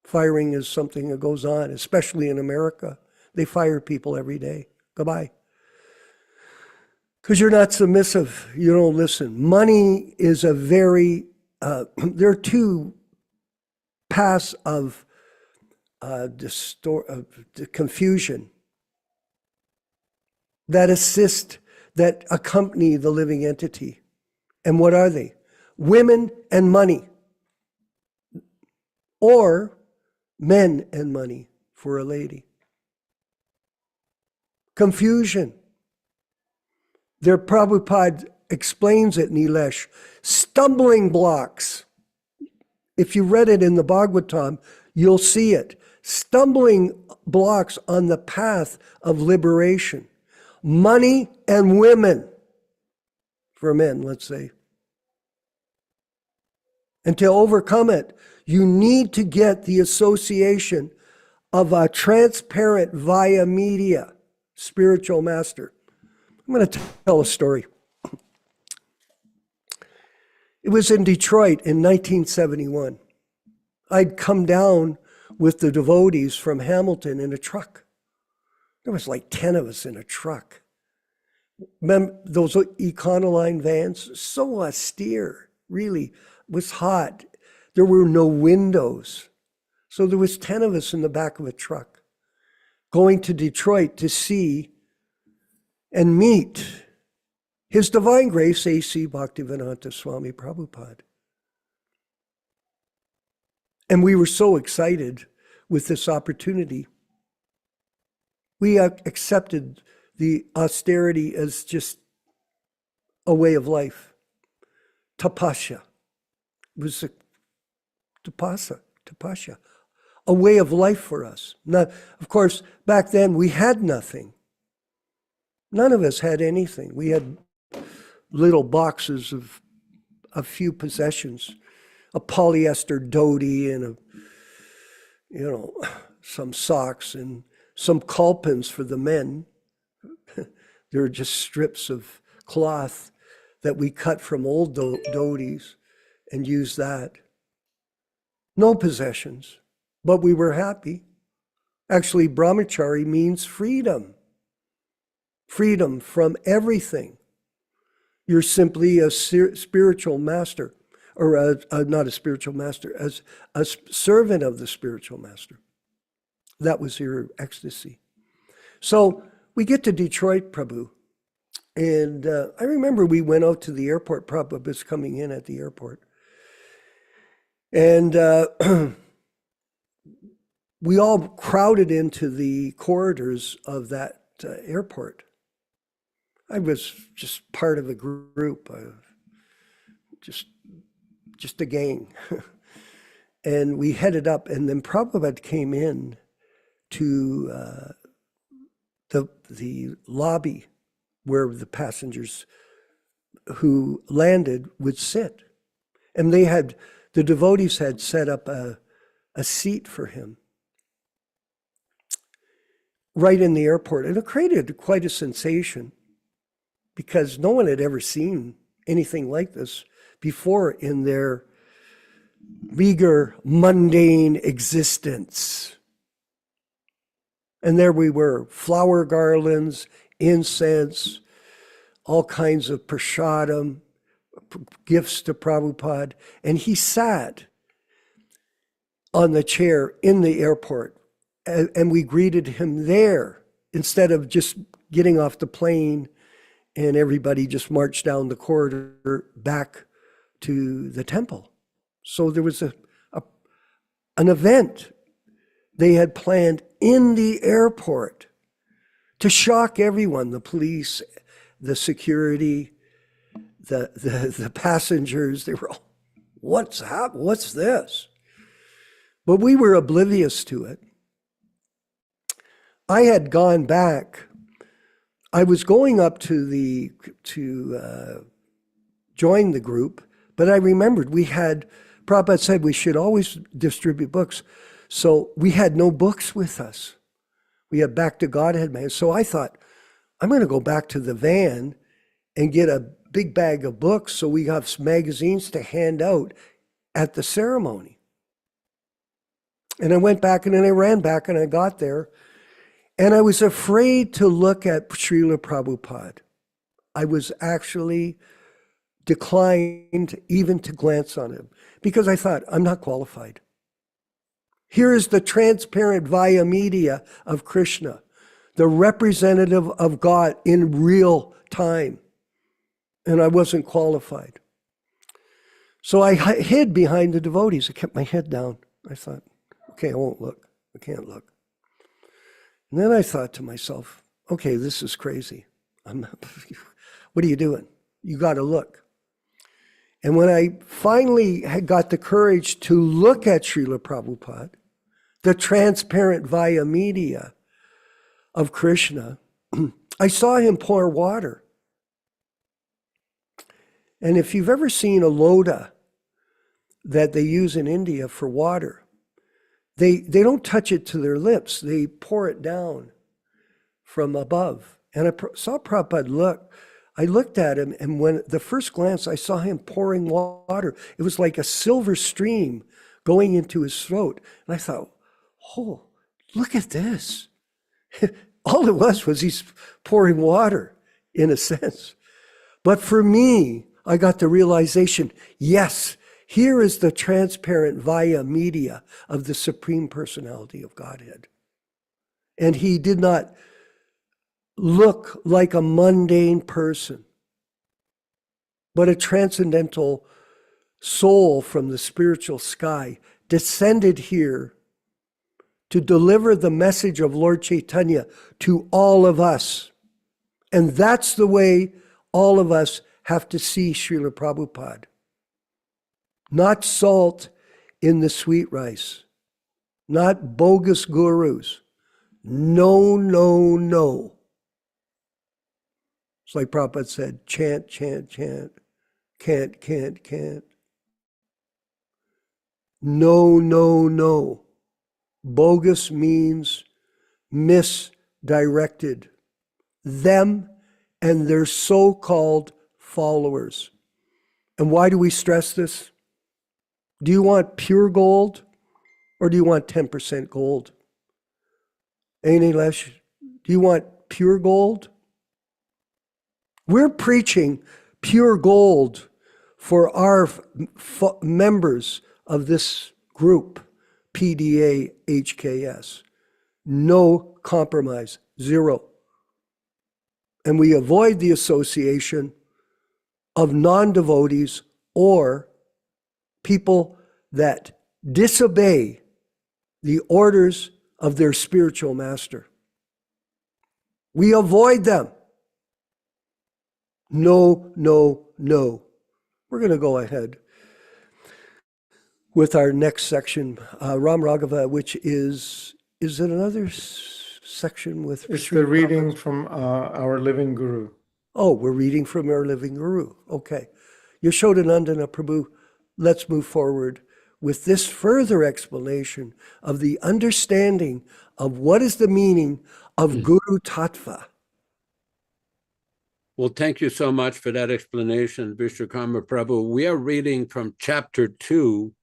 Firing is something that goes on, especially in America. They fire people every day. Goodbye. Because you're not submissive. You don't listen. Money is a very, there are two paths of confusion that assist, that accompany the living entity. And what are they? Women and money. Or men and money for a lady. Confusion. Their Prabhupada explains it, Nilesh. Stumbling blocks. If you read it in the Bhagavatam, you'll see it. Stumbling blocks on the path of liberation. Money and women. For men, let's say. And to overcome it, you need to get the association of a transparent via media spiritual master. I'm going to tell a story. It was in Detroit in 1971. I'd come down with the devotees from Hamilton in a truck. There was like 10 of us in a truck. Remember those Econoline vans? So austere, really. It was hot. There were no windows. So there was 10 of us in the back of a truck going to Detroit to see and meet His Divine Grace A.C. Bhaktivedanta Swami Prabhupāda. And we were so excited with this opportunity. We accepted the austerity as just a way of life. Tapasya. It was a tapasya, a way of life for us. Not, of course, back then we had nothing. None of us had anything. We had little boxes of a few possessions, a polyester dhoti and some socks and some kalpans for the men. They're just strips of cloth that we cut from old dhotis and use that. No possessions, but we were happy. Actually, brahmachari means freedom. Freedom from everything. You're simply a spiritual master, or not a spiritual master, as a servant of the spiritual master. That was your ecstasy. So we get to Detroit, Prabhu, and I remember we went out to the airport. Prabhupada was coming in at the airport. And we all crowded into the corridors of that airport. I was just part of a group, just a gang. And we headed up, and then Prabhupada came in to the lobby where the passengers who landed would sit. And the devotees had set up a seat for him right in the airport. And it created quite a sensation because no one had ever seen anything like this before in their meager, mundane existence. And there we were, flower garlands, incense, all kinds of prasadam, gifts to Prabhupada. And he sat on the chair in the airport, and we greeted him there instead of just getting off the plane and everybody just marched down the corridor back to the temple. So there was an event they had planned in the airport to shock everyone, the police, the security, the passengers. They were all, what's happening? What's this? But we were oblivious to it. I had gone back. I was going up to join the group, but I remembered Prabhupada said we should always distribute books. So we had no books with us. We had Back to Godhead magazine. So I thought, I'm going to go back to the van and get a big bag of books so we have some magazines to hand out at the ceremony. And I went back and then I ran back and I got there. And I was afraid to look at Śrīla Prabhupāda. I was actually declined even to glance on him because I thought, I'm not qualified. Here is the transparent via media of Krishna, the representative of God in real time. And I wasn't qualified. So I hid behind the devotees. I kept my head down. I thought, okay, I won't look. I can't look. And then I thought to myself, okay, this is crazy. What are you doing? You got to look. And when I finally had got the courage to look at Śrīla Prabhupāda, the transparent via media of Krishna, I saw him pour water. And if you've ever seen a loda that they use in India for water, they don't touch it to their lips. They pour it down from above. And I saw Prabhupada look. I looked at him, and when the first glance, I saw him pouring water. It was like a silver stream going into his throat. And I thought, oh, look at this. All it was he's pouring water, in a sense. But for me, I got the realization, yes, here is the transparent via media of the Supreme Personality of Godhead. And he did not look like a mundane person, but a transcendental soul from the spiritual sky descended here to deliver the message of Lord Chaitanya to all of us. And that's the way all of us have to see Śrīla Prabhupāda. Not salt in the sweet rice, not bogus gurus. No, no, no. It's like Prabhupada said, chant, chant, chant, can't, can't, can't. No, no, no. Bogus means misdirected. Them and their so-called followers. And why do we stress this? Do you want pure gold or do you want 10% gold? Lesh, do you want pure gold? We're preaching pure gold for our members of this group, PDA HKS. No compromise, zero. And we avoid the association of non-devotees or people that disobey the orders of their spiritual master. We avoid them. No, no, no. We're going to go ahead with our next section, Ram Raghava, which is it another section with... It's the reading from our living guru. Oh, we're reading from our living guru. Okay. Yaśodā-nandana Prabhu, let's move forward with this further explanation of the understanding of what is the meaning of Guru Tattva. Well, thank you so much for that explanation, Vishwakarma Prabhu. We are reading from chapter 2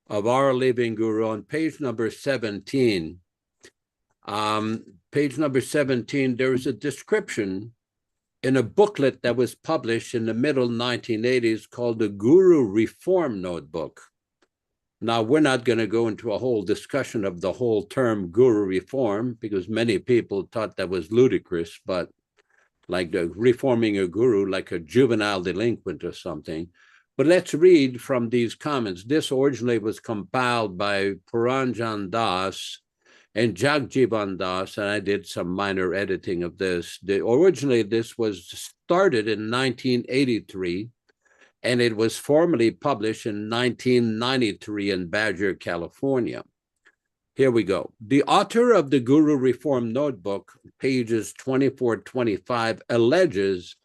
of Our Living Guru on page number 17. Page number 17, there is a description in a booklet that was published in the middle 1980s called the Guru Reform Notebook. Now, we're not going to go into a whole discussion of the whole term Guru Reform, because many people thought that was ludicrous, but like reforming a guru like a juvenile delinquent or something. But let's read from these comments. This originally was compiled by Puranjan Das and Jagjivan Das, and I did some minor editing of this. Originally, this was started in 1983, and it was formally published in 1993 in Badger, California. Here we go. The author of the Guru Reform Notebook, pages 24-25, alleges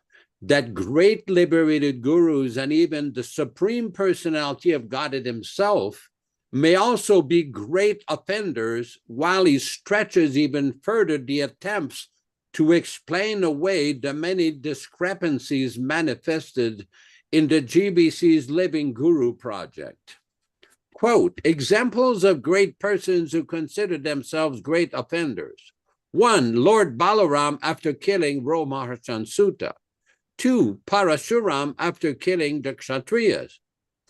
that great liberated gurus and even the Supreme Personality of Godhead himself may also be great offenders, while he stretches even further the attempts to explain away the many discrepancies manifested in the GBC's Living Guru project. Quote, examples of great persons who consider themselves great offenders. 1, Lord Balaram after killing Romaharshan Sutta. 2, Parashuram after killing the Kshatriyas.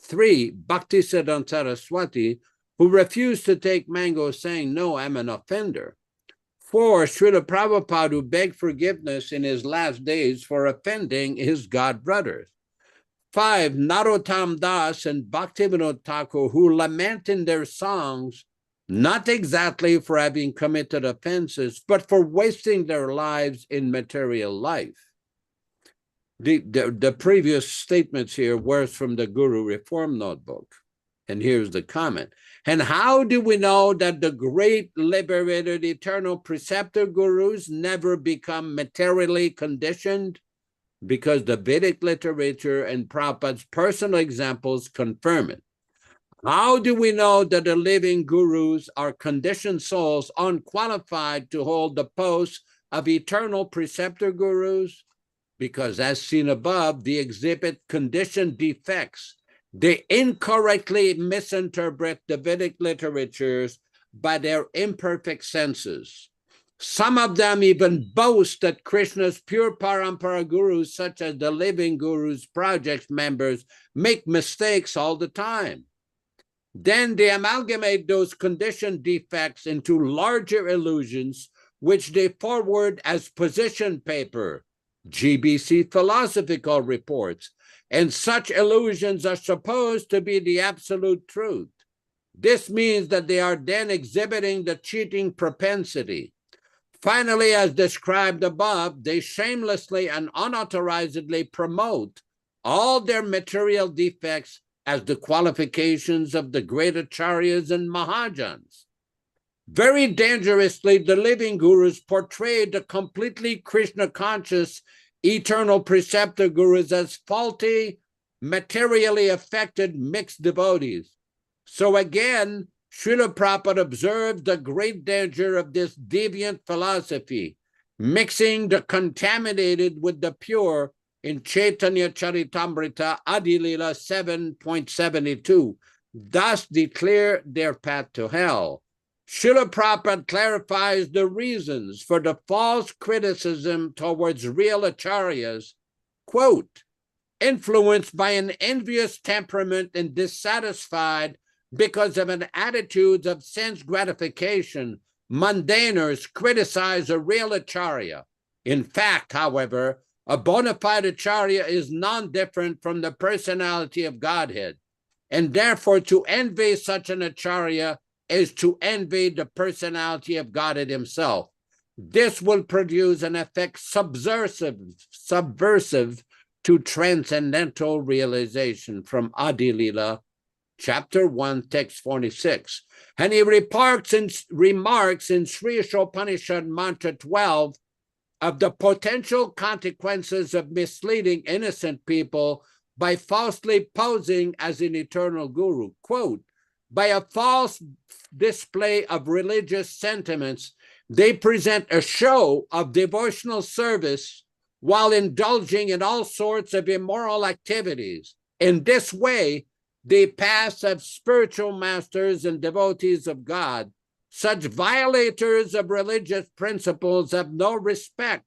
3, Bhaktisiddhanta Saraswati, who refused to take mango saying, no, I'm an offender. 4, Śrīla Prabhupāda, who begged forgiveness in his last days for offending his god brothers. 5, Narottam Das and Bhaktivedanta Thakur, who lament in their songs, not exactly for having committed offenses, but for wasting their lives in material life. The previous statements here were from the Guru Reform Notebook. And here's the comment. And how do we know that the great liberated eternal preceptor gurus never become materially conditioned? Because the Vedic literature and Prabhupada's personal examples confirm it. How do we know that the living gurus are conditioned souls unqualified to hold the post of eternal preceptor gurus? Because as seen above, they exhibit conditioned defects. They incorrectly misinterpret the Vedic literatures by their imperfect senses. Some of them even boast that Krishna's pure parampara gurus, such as the Living Gurus project members, make mistakes all the time. Then they amalgamate those conditioned defects into larger illusions, which they forward as position paper, GBC philosophical reports, and such illusions are supposed to be the absolute truth. This means that they are then exhibiting the cheating propensity. Finally, as described above, they shamelessly and unauthorizedly promote all their material defects as the qualifications of the great acharyas and mahajans. Very dangerously, the living gurus portray the completely Krishna conscious eternal preceptor gurus as faulty, materially affected mixed devotees. So again, Śrīla Prabhupāda observed the great danger of this deviant philosophy, mixing the contaminated with the pure in Chaitanya Charitamrita Adilila 7.72, thus declare their path to hell. Śrīla Prabhupāda clarifies the reasons for the false criticism towards real acharyas, quote, influenced by an envious temperament and dissatisfied because of an attitude of sense gratification, mundaners criticize a real acharya. In fact, however, a bona fide acharya is non-different from the personality of Godhead, and therefore to envy such an acharya is to envy the personality of Godhead himself. This will produce an effect subversive to transcendental realization, from Adi Lila, chapter 1, text 46. And he remarks in Sri Ishopanishad mantra 12 of the potential consequences of misleading innocent people by falsely posing as an eternal guru. Quote, by a false display of religious sentiments, they present a show of devotional service while indulging in all sorts of immoral activities. In this way, they pass as spiritual masters and devotees of God. Such violators of religious principles have no respect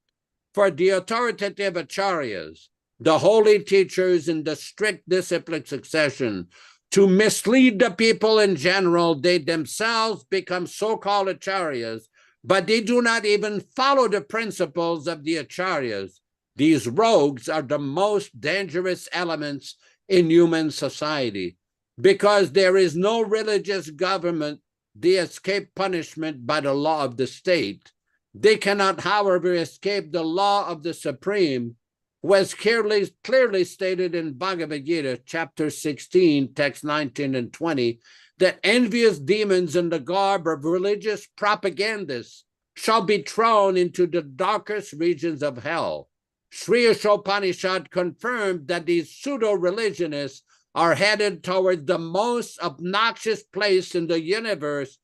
for the authoritative acharyas, the holy teachers in the strict disciplined succession. To mislead the people in general, they themselves become so-called acharyas, but they do not even follow the principles of the acharyas. These rogues are the most dangerous elements in human society. Because there is no religious government, they escape punishment by the law of the state. They cannot, however, escape the law of the Supreme, who has clearly stated in Bhagavad Gita, chapter 16, text 19 and 20, that envious demons in the garb of religious propagandists shall be thrown into the darkest regions of hell. Sri Ishopanishad confirmed that these pseudo-religionists are headed towards the most obnoxious place in the universe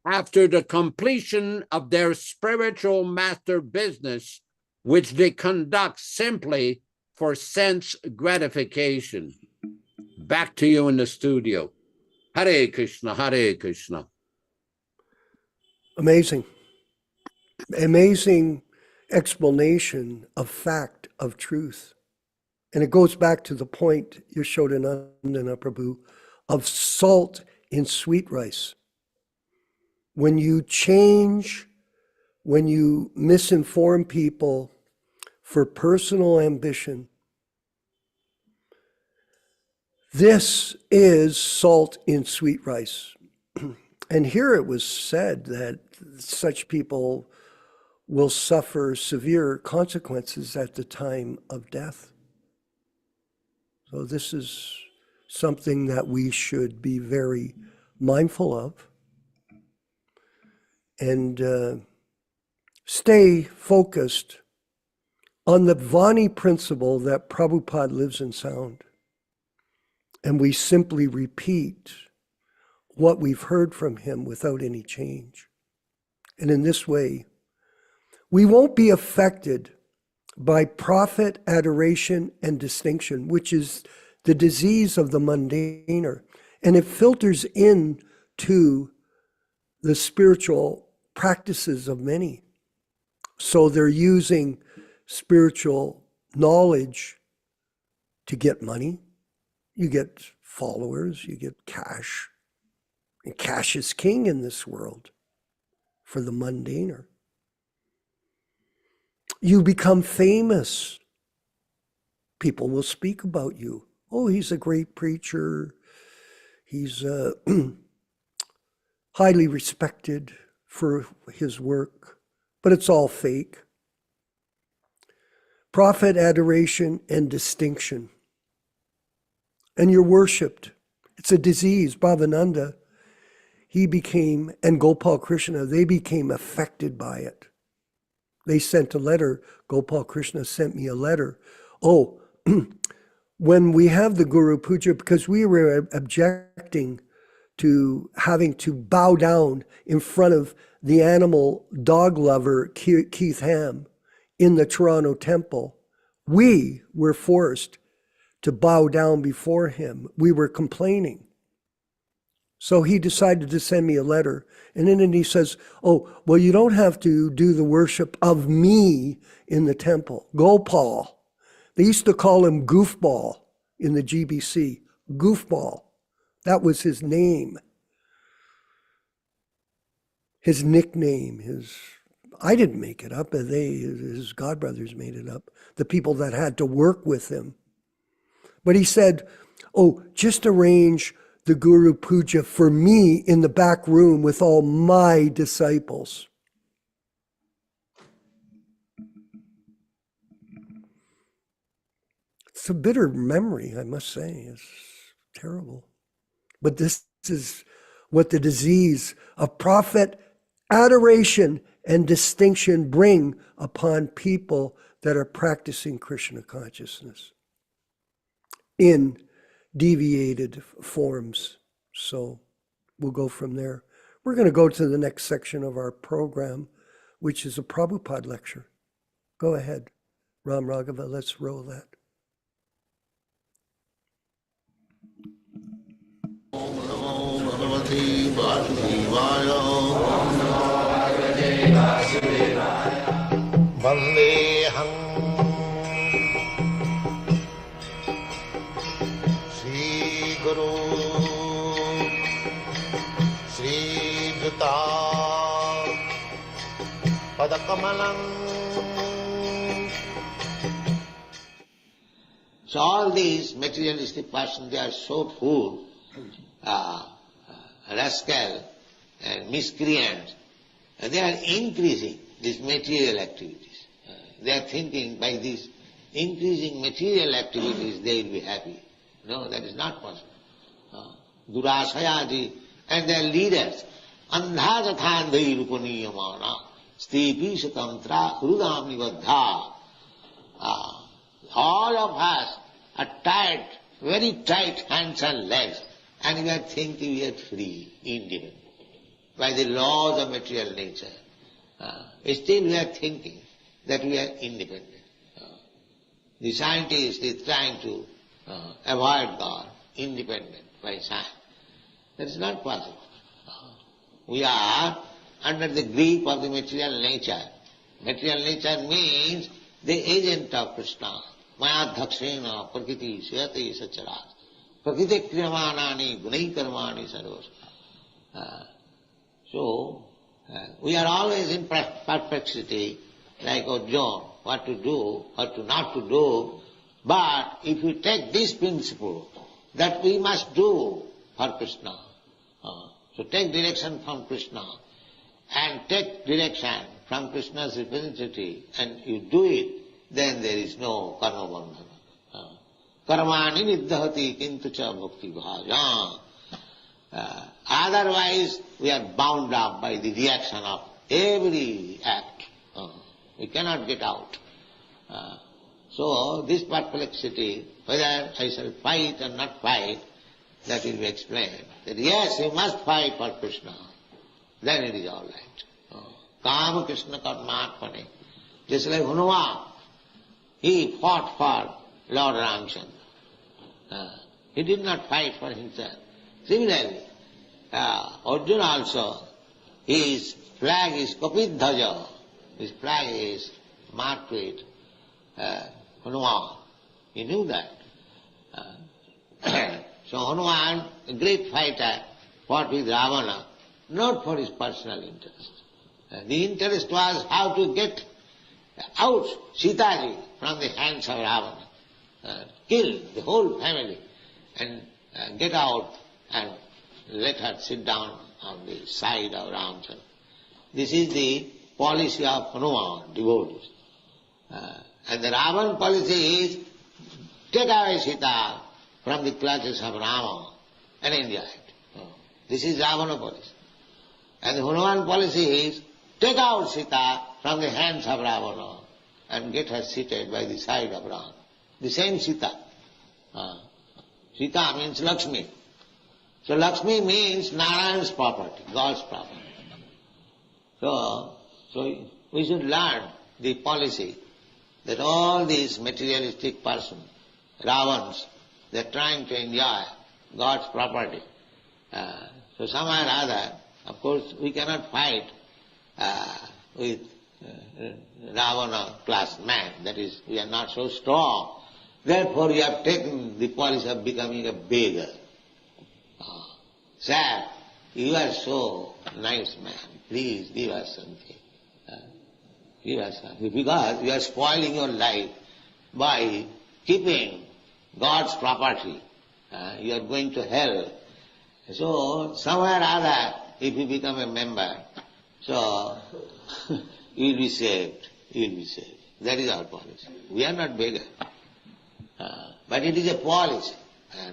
after the completion of their spiritual master business, which they conduct simply for sense gratification. Back to you in the studio. Hare Krishna, Hare Krishna. Amazing. Amazing explanation of fact, of truth. And it goes back to the point, Yaśodā-nandana Prabhu, of salt in sweet rice. When you change, when you misinform people for personal ambition, this is salt in sweet rice. And here it was said that such people will suffer severe consequences at the time of death. So this is something that we should be very mindful of and stay focused on the Vani principle that Prabhupada lives in sound. And we simply repeat what we've heard from him without any change. And in this way, we won't be affected by profit, adoration, and distinction, which is the disease of the mundaner. And it filters in to the spiritual practices of many. So they're using spiritual knowledge to get money. You get followers, you get cash. And cash is king in this world for the mundaner. You become famous. People will speak about you. Oh, he's a great preacher. He's highly respected for his work, but it's all fake. Profit, adoration, and distinction. And you're worshipped. It's a disease. Bhavananda, he became, and Gopal Krishna, they became affected by it. They sent a letter. Gopal Krishna sent me a letter. Oh, when we have the Guru Puja, because we were objecting to having to bow down in front of the animal dog lover Keith Ham in the Toronto temple. We were forced to bow down before him. We were complaining. So he decided to send me a letter. And then he says, oh, well, you don't have to do the worship of me in the temple. Gopal. They used to call him Goofball in the GBC. Goofball. That was his name. His nickname. I didn't make it up. His godbrothers made it up. The people that had to work with him. But he said, oh, just arrange the Guru Puja for me in the back room with all my disciples. It's a bitter memory, I must say. It's terrible. But this is what the disease of prophet adoration and distinction bring upon people that are practicing Krishna consciousness in deviated forms. So we'll go from there. We're going to go to the next section of our program, which is a Prabhupada lecture. Go ahead, Ram Raghava, let's roll that. Om Namo Bhagavate Vasudevaya. Vandeham Shri Guru Shri Juta Padakamalam. So all these materialistic persons, they are so full, rascal and miscreants, they are increasing these material activities. They are thinking by these increasing material activities they will be happy. No, that is not possible. Durasayadi and their leaders, andhajathandhai rupaniyamana, stipi satantra hrudam nivadha. All of us are tied, very tight hands and legs, and we are thinking we are free, independent, by the laws of material nature. Still we are thinking that we are independent. The scientist is trying to avoid God, independent by science. That is not possible. We are under the grip of the material nature. Material nature means the agent of Krishna. Maya dhakshena prakriti suyate sacharat. Prakriti kriyamanani gunai karmani sarvas. So, we are always in perplexity, like Arjuna, what to do, what to not to do. But if we take this principle, that we must do for Krishna, so take direction from Krishna, and take direction from Krishna's representative, and you do it, then there is no karma bandhana. Karmani niddhati kintu cha bhakti bhaja. Otherwise, we are bound up by the reaction of every act. We cannot get out. So, this perplexity, whether I shall fight or not fight, that will be explained. That yes, you must fight for Krishna. Then it is all right. Kama Krishna karmatmane. Just like Hanuman, he fought for Lord Ramchandra. He did not fight for himself. Similarly, Arjuna also, his flag is Kapidhaja. His flag is marked with Hanuman. He knew that. So Hanuman, a great fighter, fought with Ravana, not for his personal interest. The interest was how to get out Sitaji from the hands of Ravana, kill the whole family, and get out and let her sit down on the side of Ramchandra. This is the policy of Hanuman, devotees. And the Ravan policy is take away Sita from the clutches of Rama and enjoy it. This is Ravana policy. And the Hanuman policy is take out Sita from the hands of Ravana and get her seated by the side of Rama. The same Sita. Sita means Lakshmi. So Lakshmi means Narayan's property, God's property. So we should learn the policy that all these materialistic persons, Ravans, they're trying to enjoy God's property. So somewhere or other, of course, we cannot fight with Ravana class man. That is, we are not so strong. Therefore, we have taken the policy of becoming a beggar. Sir, you are so nice man. Please give us something. Give us something. Because you are spoiling your life by keeping God's property. You are going to hell. So, somewhere or other, if you become a member, so you will be saved. You will be saved. That is our policy. We are not beggars. But it is a policy.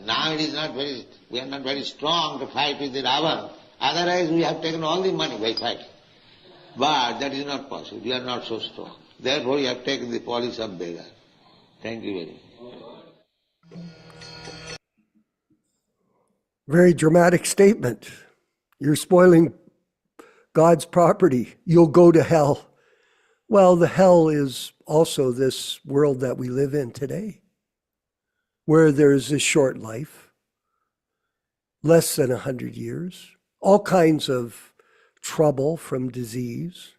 Now it is not very, we are not very strong to fight with the Ravan. Otherwise we have taken all the money by fighting. But that is not possible. We are not so strong. Therefore we have taken the policy of beggar. Thank you very much. Very dramatic statement. You're spoiling God's property. You'll go to hell. Well, the hell is also this world that we live in today, where there's a short life, less than 100 years, all kinds of trouble from disease,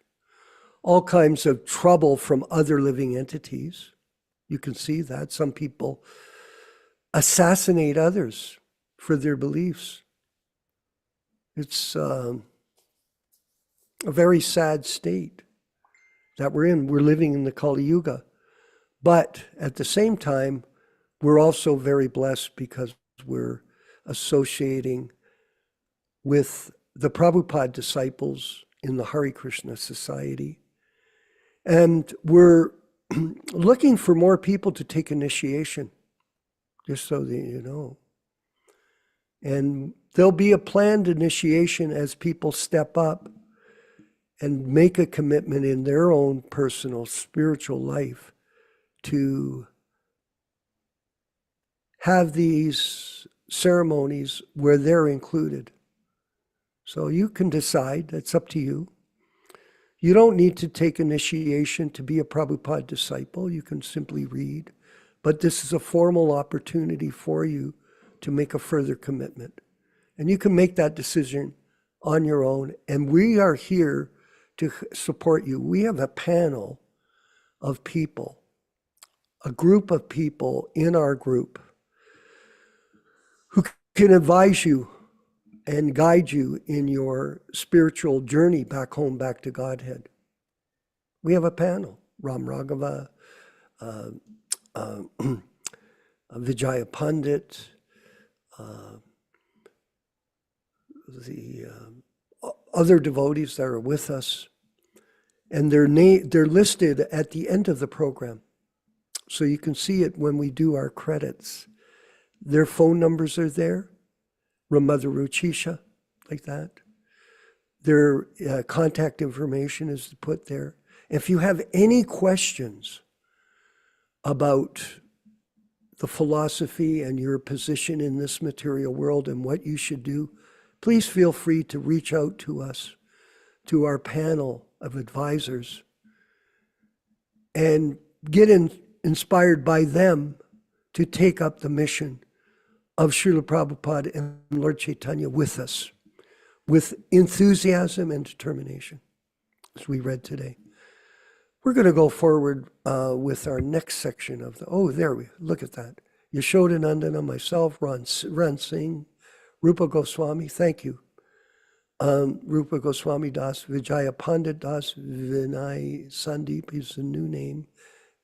all kinds of trouble from other living entities. You can see that. Some people assassinate others for their beliefs. It's a very sad state that we're in. We're living in the Kali Yuga. But at the same time, we're also very blessed because we're associating with the Prabhupada disciples in the Hare Krishna Society. And we're looking for more people to take initiation, just so that you know. And there'll be a planned initiation as people step up and make a commitment in their own personal spiritual life to have these ceremonies where they're included. So you can decide, it's up to you. You don't need to take initiation to be a Prabhupada disciple. You can simply read. But this is a formal opportunity for you to make a further commitment. And you can make that decision on your own. And we are here to support you. We have a panel of people, a group of people in our group who can advise you and guide you in your spiritual journey back home, back to Godhead. We have a panel, Ram Raghava, Vijaya Pandit, the other devotees that are with us, and they're listed at the end of the program. So you can see it when we do our credits. Their phone numbers are there, Mother Ruchisha, like that. Their contact information is put there. If you have any questions about the philosophy and your position in this material world and what you should do, please feel free to reach out to us, to our panel of advisors, and get inspired by them to take up the mission of Śrīla Prabhupada and Lord Chaitanya with us, with enthusiasm and determination, as we read today. We're going to go forward with our next section of look at that. Yaśodā-nandana, myself, Ran Singh, Rupa Goswami, thank you. Rupa Goswami Das, Vijaya Pandit Das, Vinay Sandeep is the new name,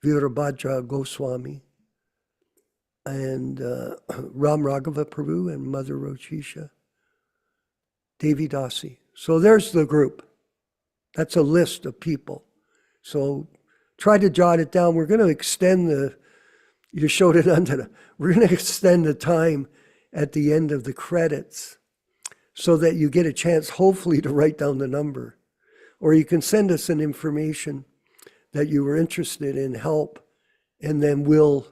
Virabhadra Goswami, and Ram Raghava Prabhu and Mother Rochisha, Devi Dasi. So there's the group. That's a list of people. So try to jot it down. We're going to extend the Yaśodā-nandana. We're going to extend the time at the end of the credits so that you get a chance, hopefully, to write down the number. Or you can send us an information that you were interested in help, and then we'll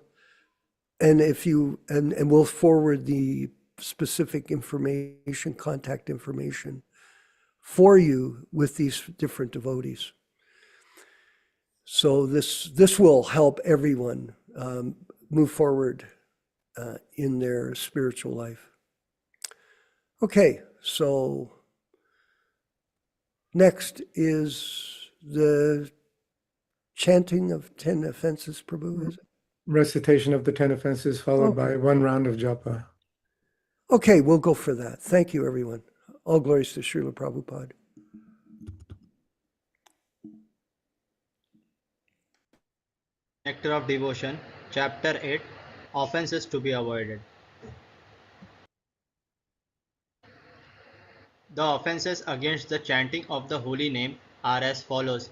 forward the specific information, contact information for you with these different devotees. So this will help everyone move forward in their spiritual life. Okay, so next is the chanting of 10 offenses, Prabhu, is it? Recitation of the 10 offenses followed by one round of japa. Okay, we'll go for that. Thank you, everyone. All glories to Śrīla Prabhupāda. Nectar of Devotion, Chapter 8, Offenses to be Avoided. The offenses against the chanting of the holy name are as follows.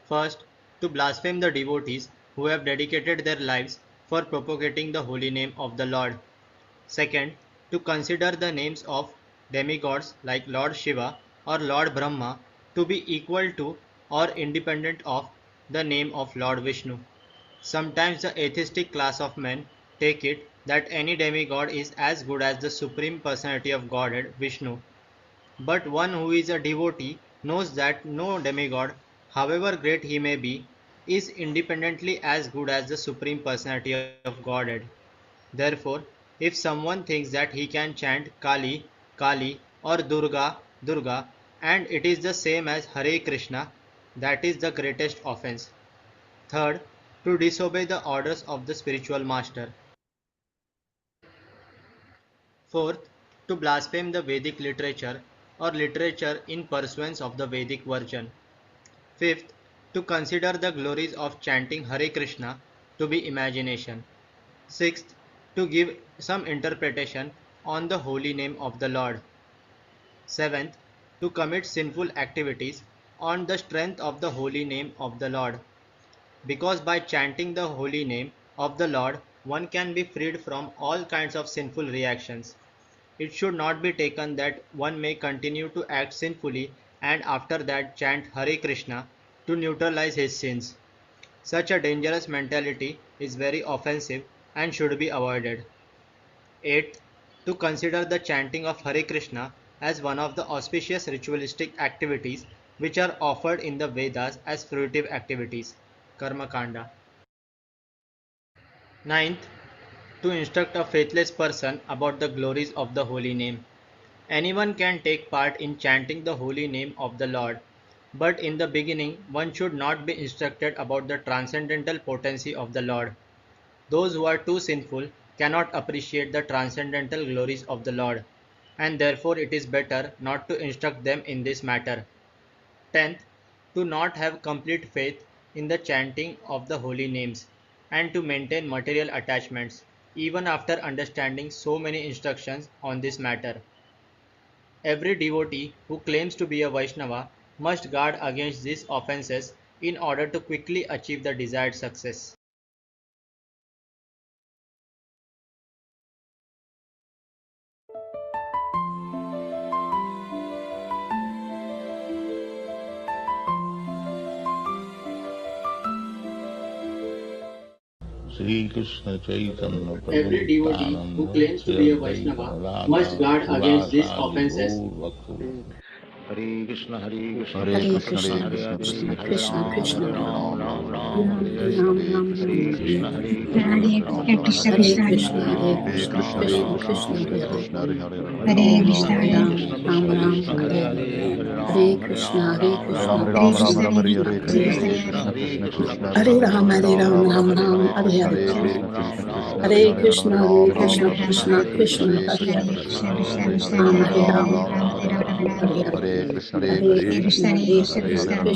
First, to blaspheme the devotees who have dedicated their lives for propagating the holy name of the Lord. Second, to consider the names of demigods like Lord Shiva or Lord Brahma to be equal to or independent of the name of Lord Vishnu. Sometimes the atheistic class of men take it that any demigod is as good as the Supreme Personality of Godhead, Vishnu. But one who is a devotee knows that no demigod, however great he may be, is independently as good as the Supreme Personality of Godhead. Therefore, if someone thinks that he can chant Kali, Kali or Durga, Durga, and it is the same as Hare Krishna, that is the greatest offense. Third, to disobey the orders of the spiritual master. Fourth, to blaspheme the Vedic literature or literature in pursuance of the Vedic version. Fifth, to consider the glories of chanting Hare Krishna to be imagination. Sixth, to give some interpretation on the holy name of the Lord. Seventh, to commit sinful activities on the strength of the holy name of the Lord. Because by chanting the holy name of the Lord, one can be freed from all kinds of sinful reactions. It should not be taken that one may continue to act sinfully and after that chant Hare Krishna to neutralize his sins. Such a dangerous mentality is very offensive and should be avoided. 8. To consider the chanting of Hare Krishna as one of the auspicious ritualistic activities which are offered in the Vedas as fruitive activities. Karma Kanda. 9th, to instruct a faithless person about the glories of the holy name. Anyone can take part in chanting the holy name of the Lord, but in the beginning one should not be instructed about the transcendental potency of the Lord. Those who are too sinful cannot appreciate the transcendental glories of the Lord, and therefore it is better not to instruct them in this matter. 10th, to not have complete faith in the chanting of the holy names, and to maintain material attachments, even after understanding so many instructions on this matter. Every devotee who claims to be a Vaishnava must guard against these offenses in order to quickly achieve the desired success. Shri Krishna Chaitanya Every devotee who claims to be a Vaishnava must guard against these offenses. Hare Krishna, Hare Krishna, Hare Krishna, Hare Krishna, Krishna Krishna, Hare Ram, Ram Ram, Hare Hare. Hare Krishna, Hare Krishna Krishna, Krishna, Hare Krishna, Krishna Krishna, Hare Hare. Hare Krishna, Hare Hare Ram, Ram Ram, Hare Hare. Hare Krishna, Hare Krishna, Hare Krishna Krishna, Krishna, Hare Hare Krishna, Hare. Hare Hare Ram, Ram Ram, Hare Hare. Hare Krishna, Hare Krishna,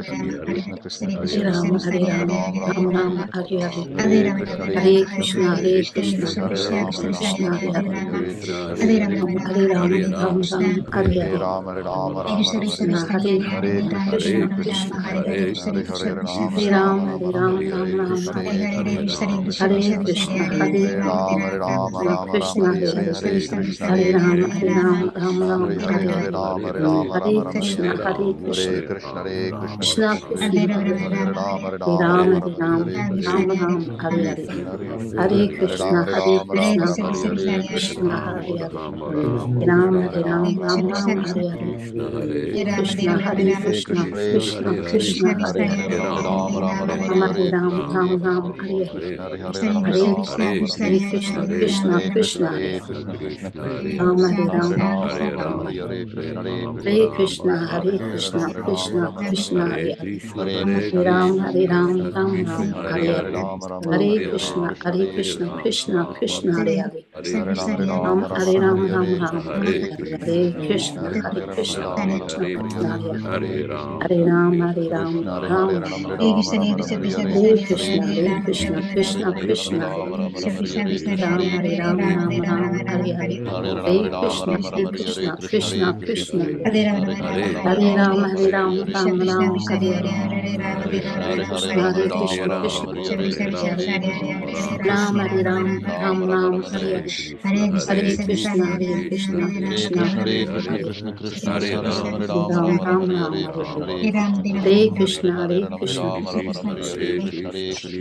Krishna Krishna, Hare Hare. Ram, Hare Ram, Hare Hare. Hare Krishna, Hare Krishna, Krishna Hare Ram, Hare Ram, Ram Ram, Hare Hare. Hare Krishna, Hare Krishna, Krishna Krishna, Hare Hare. Hare Ram, Ram Ram, Hare Hare. Hare Krishna, Hare Krishna, Krishna Hare Hare Ram, Ram Ram, Hare Hare. Hare Krishna, Hare Krishna, Krishna Hare Hare. Hare Ram, Ram Ram Ram Hare Hare Hare Krishna Hare Krishna Krishna Krishna Hare Hare Hare Ram Ram Ram Hare Hare Hare Krishna Krishna Krishna Hare Hare Ram Ram Hare Hare Hare Krishna Krishna Krishna Hare Hare Ram Ram Hare Hare Hare Krishna Krishna Hare Hare Ram Hare Krishna Krishna Krishna Hare Hare Ram Ram Hare Hare Hare Krishna Krishna Krishna Hare Hare Ram Ram Hare Hare Hare Krishna Krishna Krishna Hare Hare Hare Ram Ram Hare Krishna Krishna Krishna Hare Ram Ram Hare Hare Hare Krishna Krishna Krishna Hare Ram Ram Hare Hare Hare Krishna Krishna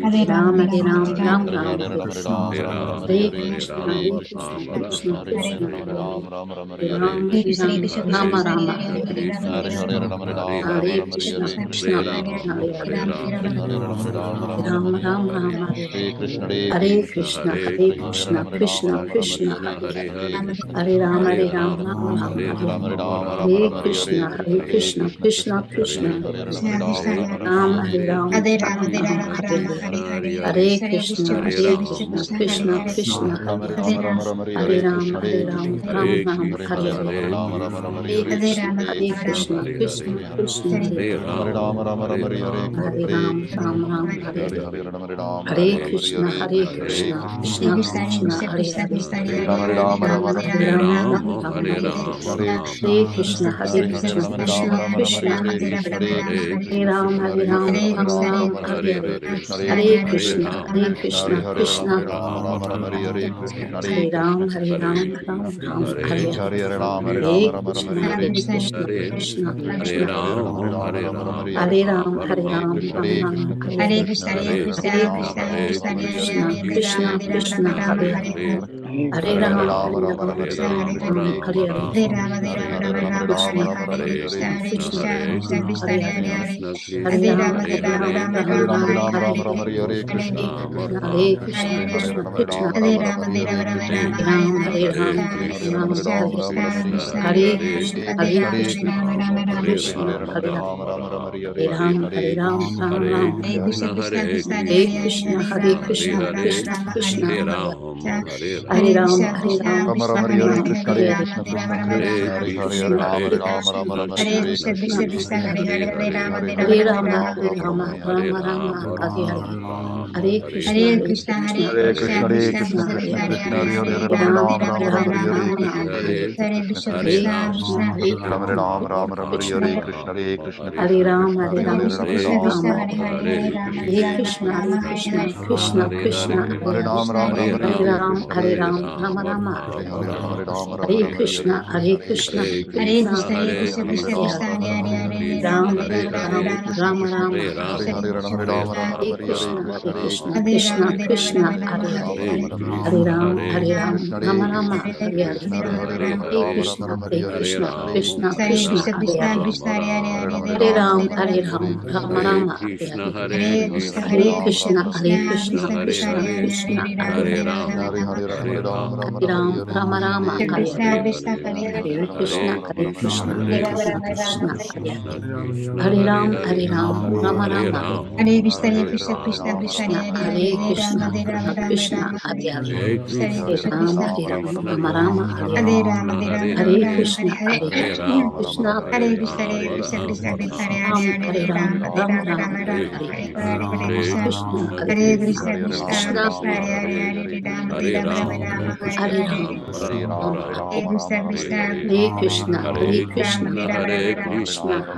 Hare Ram Ram Hare Hare Hare Krishna Krishna Hare Ram Hare Hare Hare Krishna Krishna Ram Ram Hare Hare Krishna Krishna Krishna Ram Rama Hare Hare Hare Krishna Krishna Hare Hare Ram Hare Hare Krishna Krishna Krishna Hare Hare Ram Hare Hare Krishna Krishna Krishna Ram Hare Ram Hare Hare Krishna Krishna Krishna Hare Ram Ram Hare Hare Hare Krishna Krishna Hare Hare Ram Hare Hare Hare Krishna Krishna Krishna Hare Hare Ram Hare Krishna Krishna Krishna Hare Ram Hare Ram Hare Hare Hare Krishna Krishna Hare Ram Hare Ram Hare Hare Hare Krishna Krishna Krishna Hare Ram Hare Ram Hare Hare Krishna Krishna Hare Hare Hare Ram Hare Ram Hare Hare Krishna Krishna Hare Hare Hare Ram Hare Ram Hare Hare Hare Krishna Krishna Ram Hare Ram Hare Hare Krishna Krishna Hare Hare Ram Hare Ram Hare Krishna Krishna Krishna Hare Hare Ram Hare Ram Hare Krishna Hare Rama Rama Hare Hare Hare Krishna Krishna Krishna Hare Hare Ram Hare Krishna Krishna Hare Ram Hare Ram Hare Krishna Krishna Krishna Hare Hare Ram Rama Hare Krishna Krishna Ram Rama Hare Krishna Krishna Krishna Hare Hare Hare Ram Rama Hare Hare Krishna Krishna Krishna Hare Hare Hare Ram Rama Hare Hare Hare Krishna Krishna Krishna Hare Ram Rama Hare Hare Hare Krishna Krishna Krishna Hare Hare Ram Rama Hare Krishna Krishna Krishna Krishna Hare Hare Hare Ram Rama Hare Hare Krishna Krishna Ram Hare Ram Hare Krishna Krishna Hare Ram Hare Krishna Krishna Krishna Hare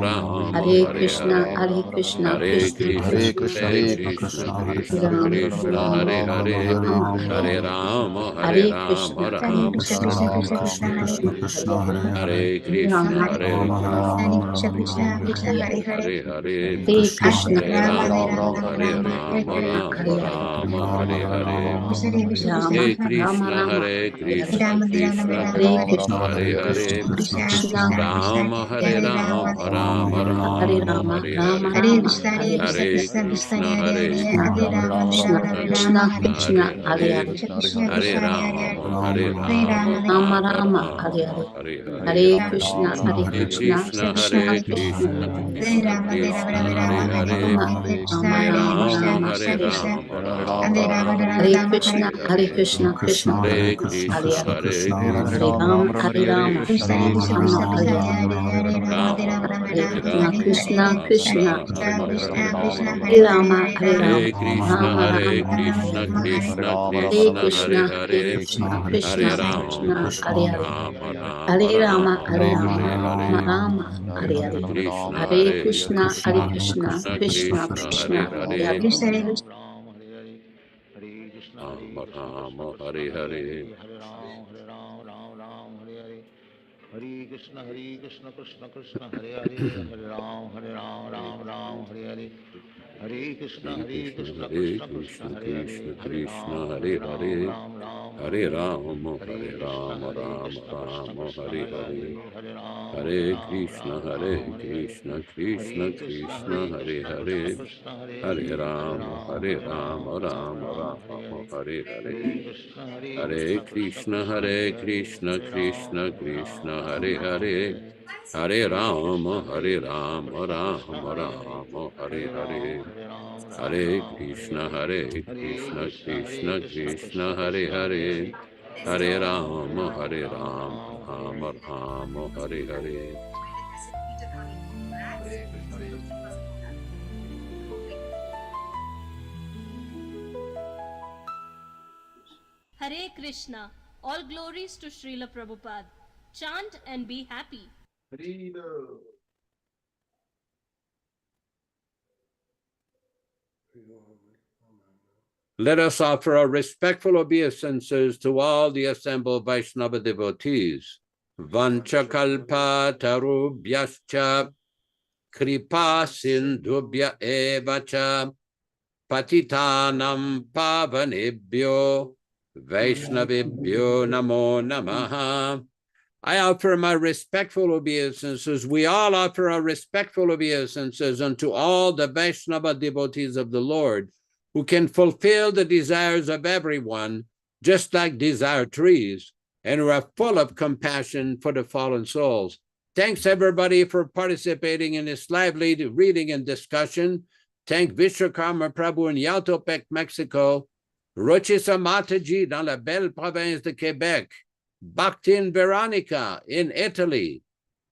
Rama, Hare Krishna, Hare Krishna, Hare Krishna Krishna, Krishna, Hare Krishna, Krishna Ram Krishna, Ram Hare Hare, Rama Hare Hare Rama, Hare Hare Rama, Krishna, Hare Rama Krishna, Rama, Krishna Hare Krishna, Hare, Hare Hare Hare Krishna, Rama, Hare Krishna, Hare Hare Hare, Hare Krishna, Hare Hare Rama, Hare Rama, Rama, Rama Hare Rama, Hare Hare, Rama, Hare Rama Krishna, Rama, Hare Hare Krishna, Krishna Hare Krishna, Krishna, Hare Hare Hare, Krishna, Krishna Rama Hare Rama, Rama Hare Rama, Rama, Hare Rama Hare, Rama, Hare Hare Krishna, Hare Krishna, Krishna, Krishna Krishna Krishna, Krishna, Krishna, Hare Hare Hare, Hare, Hare Rama, Hare Rama, Rama Rama Rama, Hare Rama, Hare, Hare Hare, Hare Krishna, Hare Hare Krishna, Krishna, Krishna Hare Krishna, Krishna, Hare Krishna Krishna, Hare Hare, Rama, Rama Hare Rama, Rama, Rama, Hare Hare Hare, Rama, Rama Rama, Hare Hare Krishna, Hare Hare, Krishna, Krishna Hare Krishna, Hare Krishna, Hare, Hare Hare Krishna, Rama, Hare Krishna Rama, Krishna, Hare Rama, Hare Hare, Rama, Hare Hare Krishna, Rama, Krishna Rama Krishna, Rama, Hare Hare. Hare Rama, Hare Hare Rama, Krishna, Rama Hare Rama, Hare Krishna, Hare, Krishna Hare Krishna, Hare Krishna, Hare Hare, Krishna, Hare Krishna Rama, Krishna, Hare Hare, Rama Rama, Hare Rama, Hare Rama, Rama, Hare Rama Hare, Rama, Hare Hare Hare, Krishna, Hare Hare Krishna, Hare Krishna, Krishna, Krishna Krishna Krishna, Hare Krishna, Hare Hare, Hare, Rama Rama, Hare Hare. Hare Krishna, Krishna Krishna, Hare Hare, Hare Ram, Ram Ram, Hare Hare. Hare Krishna, Krishna Krishna, Hare Hare, Hare Krishna, Ram, Hare Hare, Ram Ram, Hare Ram, Hare Hare Krishna, Ram, Krishna Ram Krishna, Hare Hare Hare. Hare, Hare Ram, Hare Ram Krishna, Ram, Hare Hare. Krishna Hare Krishna, Krishna, Hare Krishna Hare, Krishna, Hare Hare Hare, Hare Ram, Ram, Hare Ram, Ram Ram, Hare Hare. Hare Hare. Hare Krishna, Hare Krishna Krishna, Krishna, Hare Hare, Krishna Hare Ram, Krishna, Krishna Hare Ram, Hare Hare, Hare. Hare Hare Ram, Krishna, Hare Krishna Ram, Krishna, Ram Krishna Hare Hare, Hare Hare. Hare Ram, Hare Ram, Hare Krishna, Hare. Hare Krishna Krishna, Krishna, Krishna Krishna Hare Krishna, Hare Hare, Hare, Hare Hare Ram, Ram, Hare Ram, Ram, Ram, Hare Ram Hare. Ram, Hare Hare. Hare Krishna. All glories to Śrīla Prabhupāda. Chant and be happy. Let us offer our respectful obeisances to all the assembled Vaishnava devotees. Vanchakalpa tarubhyascha kripa sindhubhya evacha patitanam pavanebhyo Vaishnavibhyo namo namaha. I offer my respectful obeisances. We all offer our respectful obeisances unto all the Vaishnava devotees of the Lord, who can fulfill the desires of everyone, just like desire trees, and who are full of compassion for the fallen souls. Thanks, everybody, for participating in this lively reading and discussion. Thank Vishwakarma Prabhu in Yautepec, Mexico, Rochisa Mataji dans la belle province de Quebec, Bhaktin Veronica in Italy,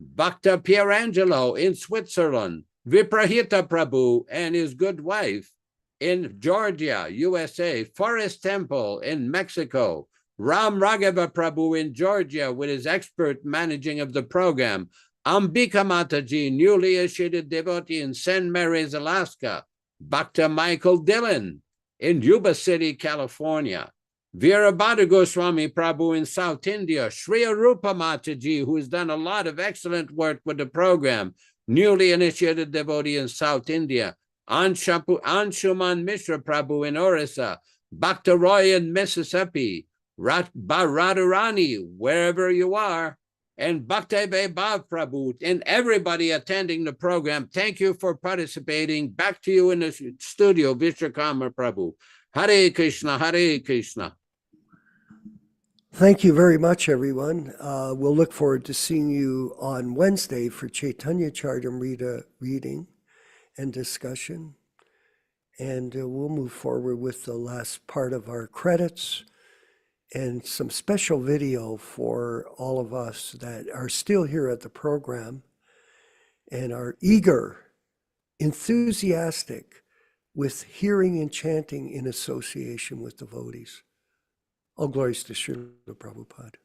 Bhakta Pierangelo in Switzerland, Viprahita Prabhu and his good wife in Georgia, USA, Forest Temple in Mexico, Ram Raghava Prabhu in Georgia with his expert managing of the program, Ambika Mataji, newly initiated devotee in St. Mary's, Alaska, Bhakta Michael Dillon in Yuba City, California, Virabhadra Goswami Prabhu in South India, Sri Arupa Mataji, who has done a lot of excellent work with the program, newly initiated devotee in South India, Anshuman Mishra Prabhu in Orissa, Bhakta Roy in Mississippi, Radharani, wherever you are, and Bhakti Vaibhav Prabhu, and everybody attending the program. Thank you for participating. Back to you in the studio, Vishwakarma Prabhu. Hare Krishna, Hare Krishna. Thank you very much, everyone. We'll look forward to seeing you on Wednesday for Chaitanya Charitamrita reading and discussion. And we'll move forward with the last part of our credits and some special video for all of us that are still here at the program and are eager, enthusiastic with hearing and chanting in association with devotees. All glories to Śrīla Prabhupāda.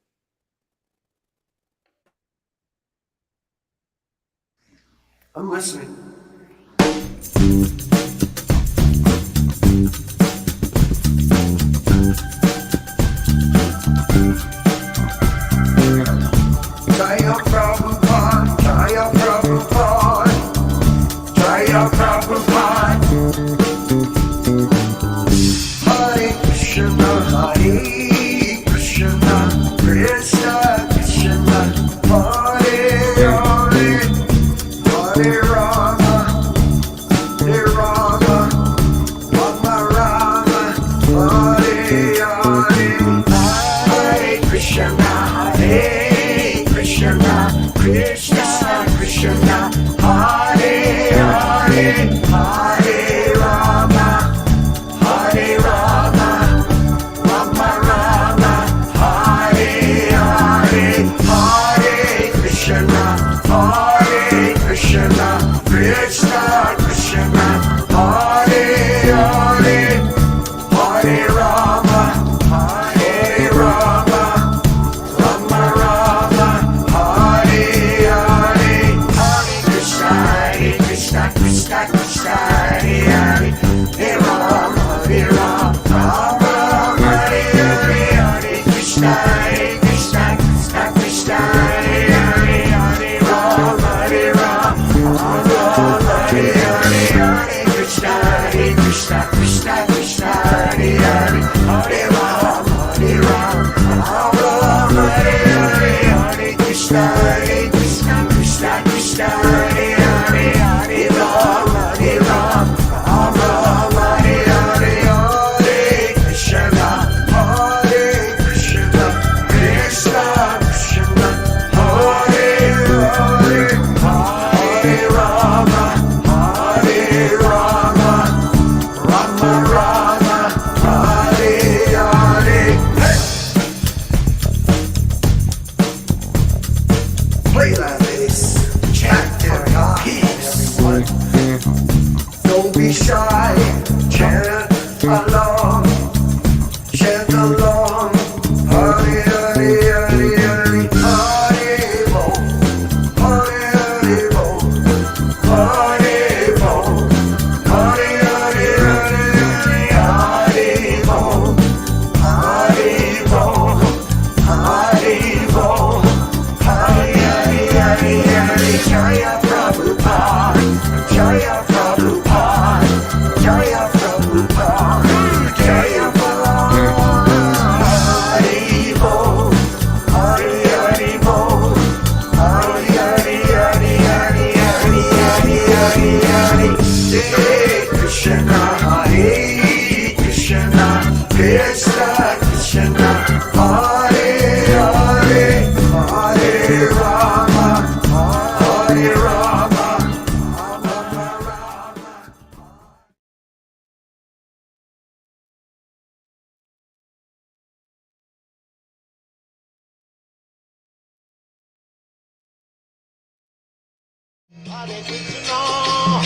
I'm listening. Jaya Prabhupada, Jaya Prabhupada, Jaya Prabhupada. Hare Krishna, Hare Krishna, Krishna Krishna, Hare Hare, Hare Rama, Hare Rama, Rama Rama, Hare Hare, Hare Krishna, Hare Krishna, Krishna Krishna, Hare Hare, Hare Rama, Hare Rama, Rama Rama, Hare Hare, Hare Krishna, Krishna Krishna, Hare Hare, Hare Rama, Hare Rama, Rama Rama, Hare Hare, Hare Krishna, Krishna Krishna, Hare Hare, Hare Rama, Rama Hare Hare, Hare Krishna, Krishna Krishna, Hare Hare.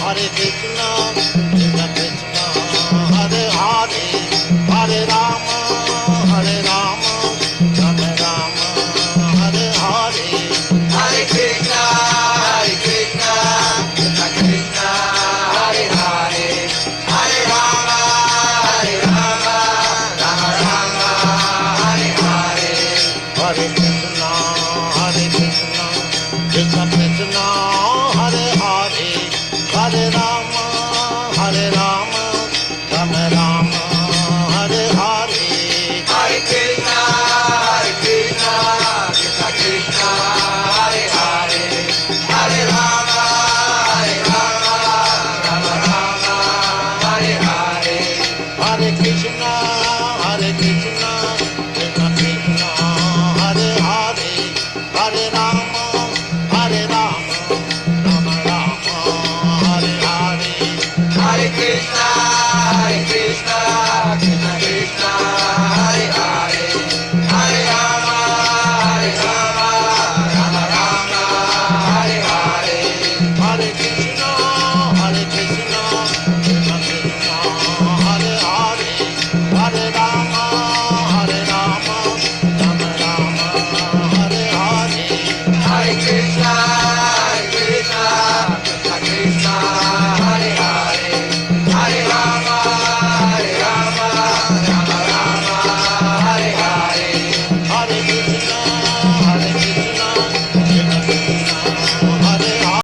Hare Krishna,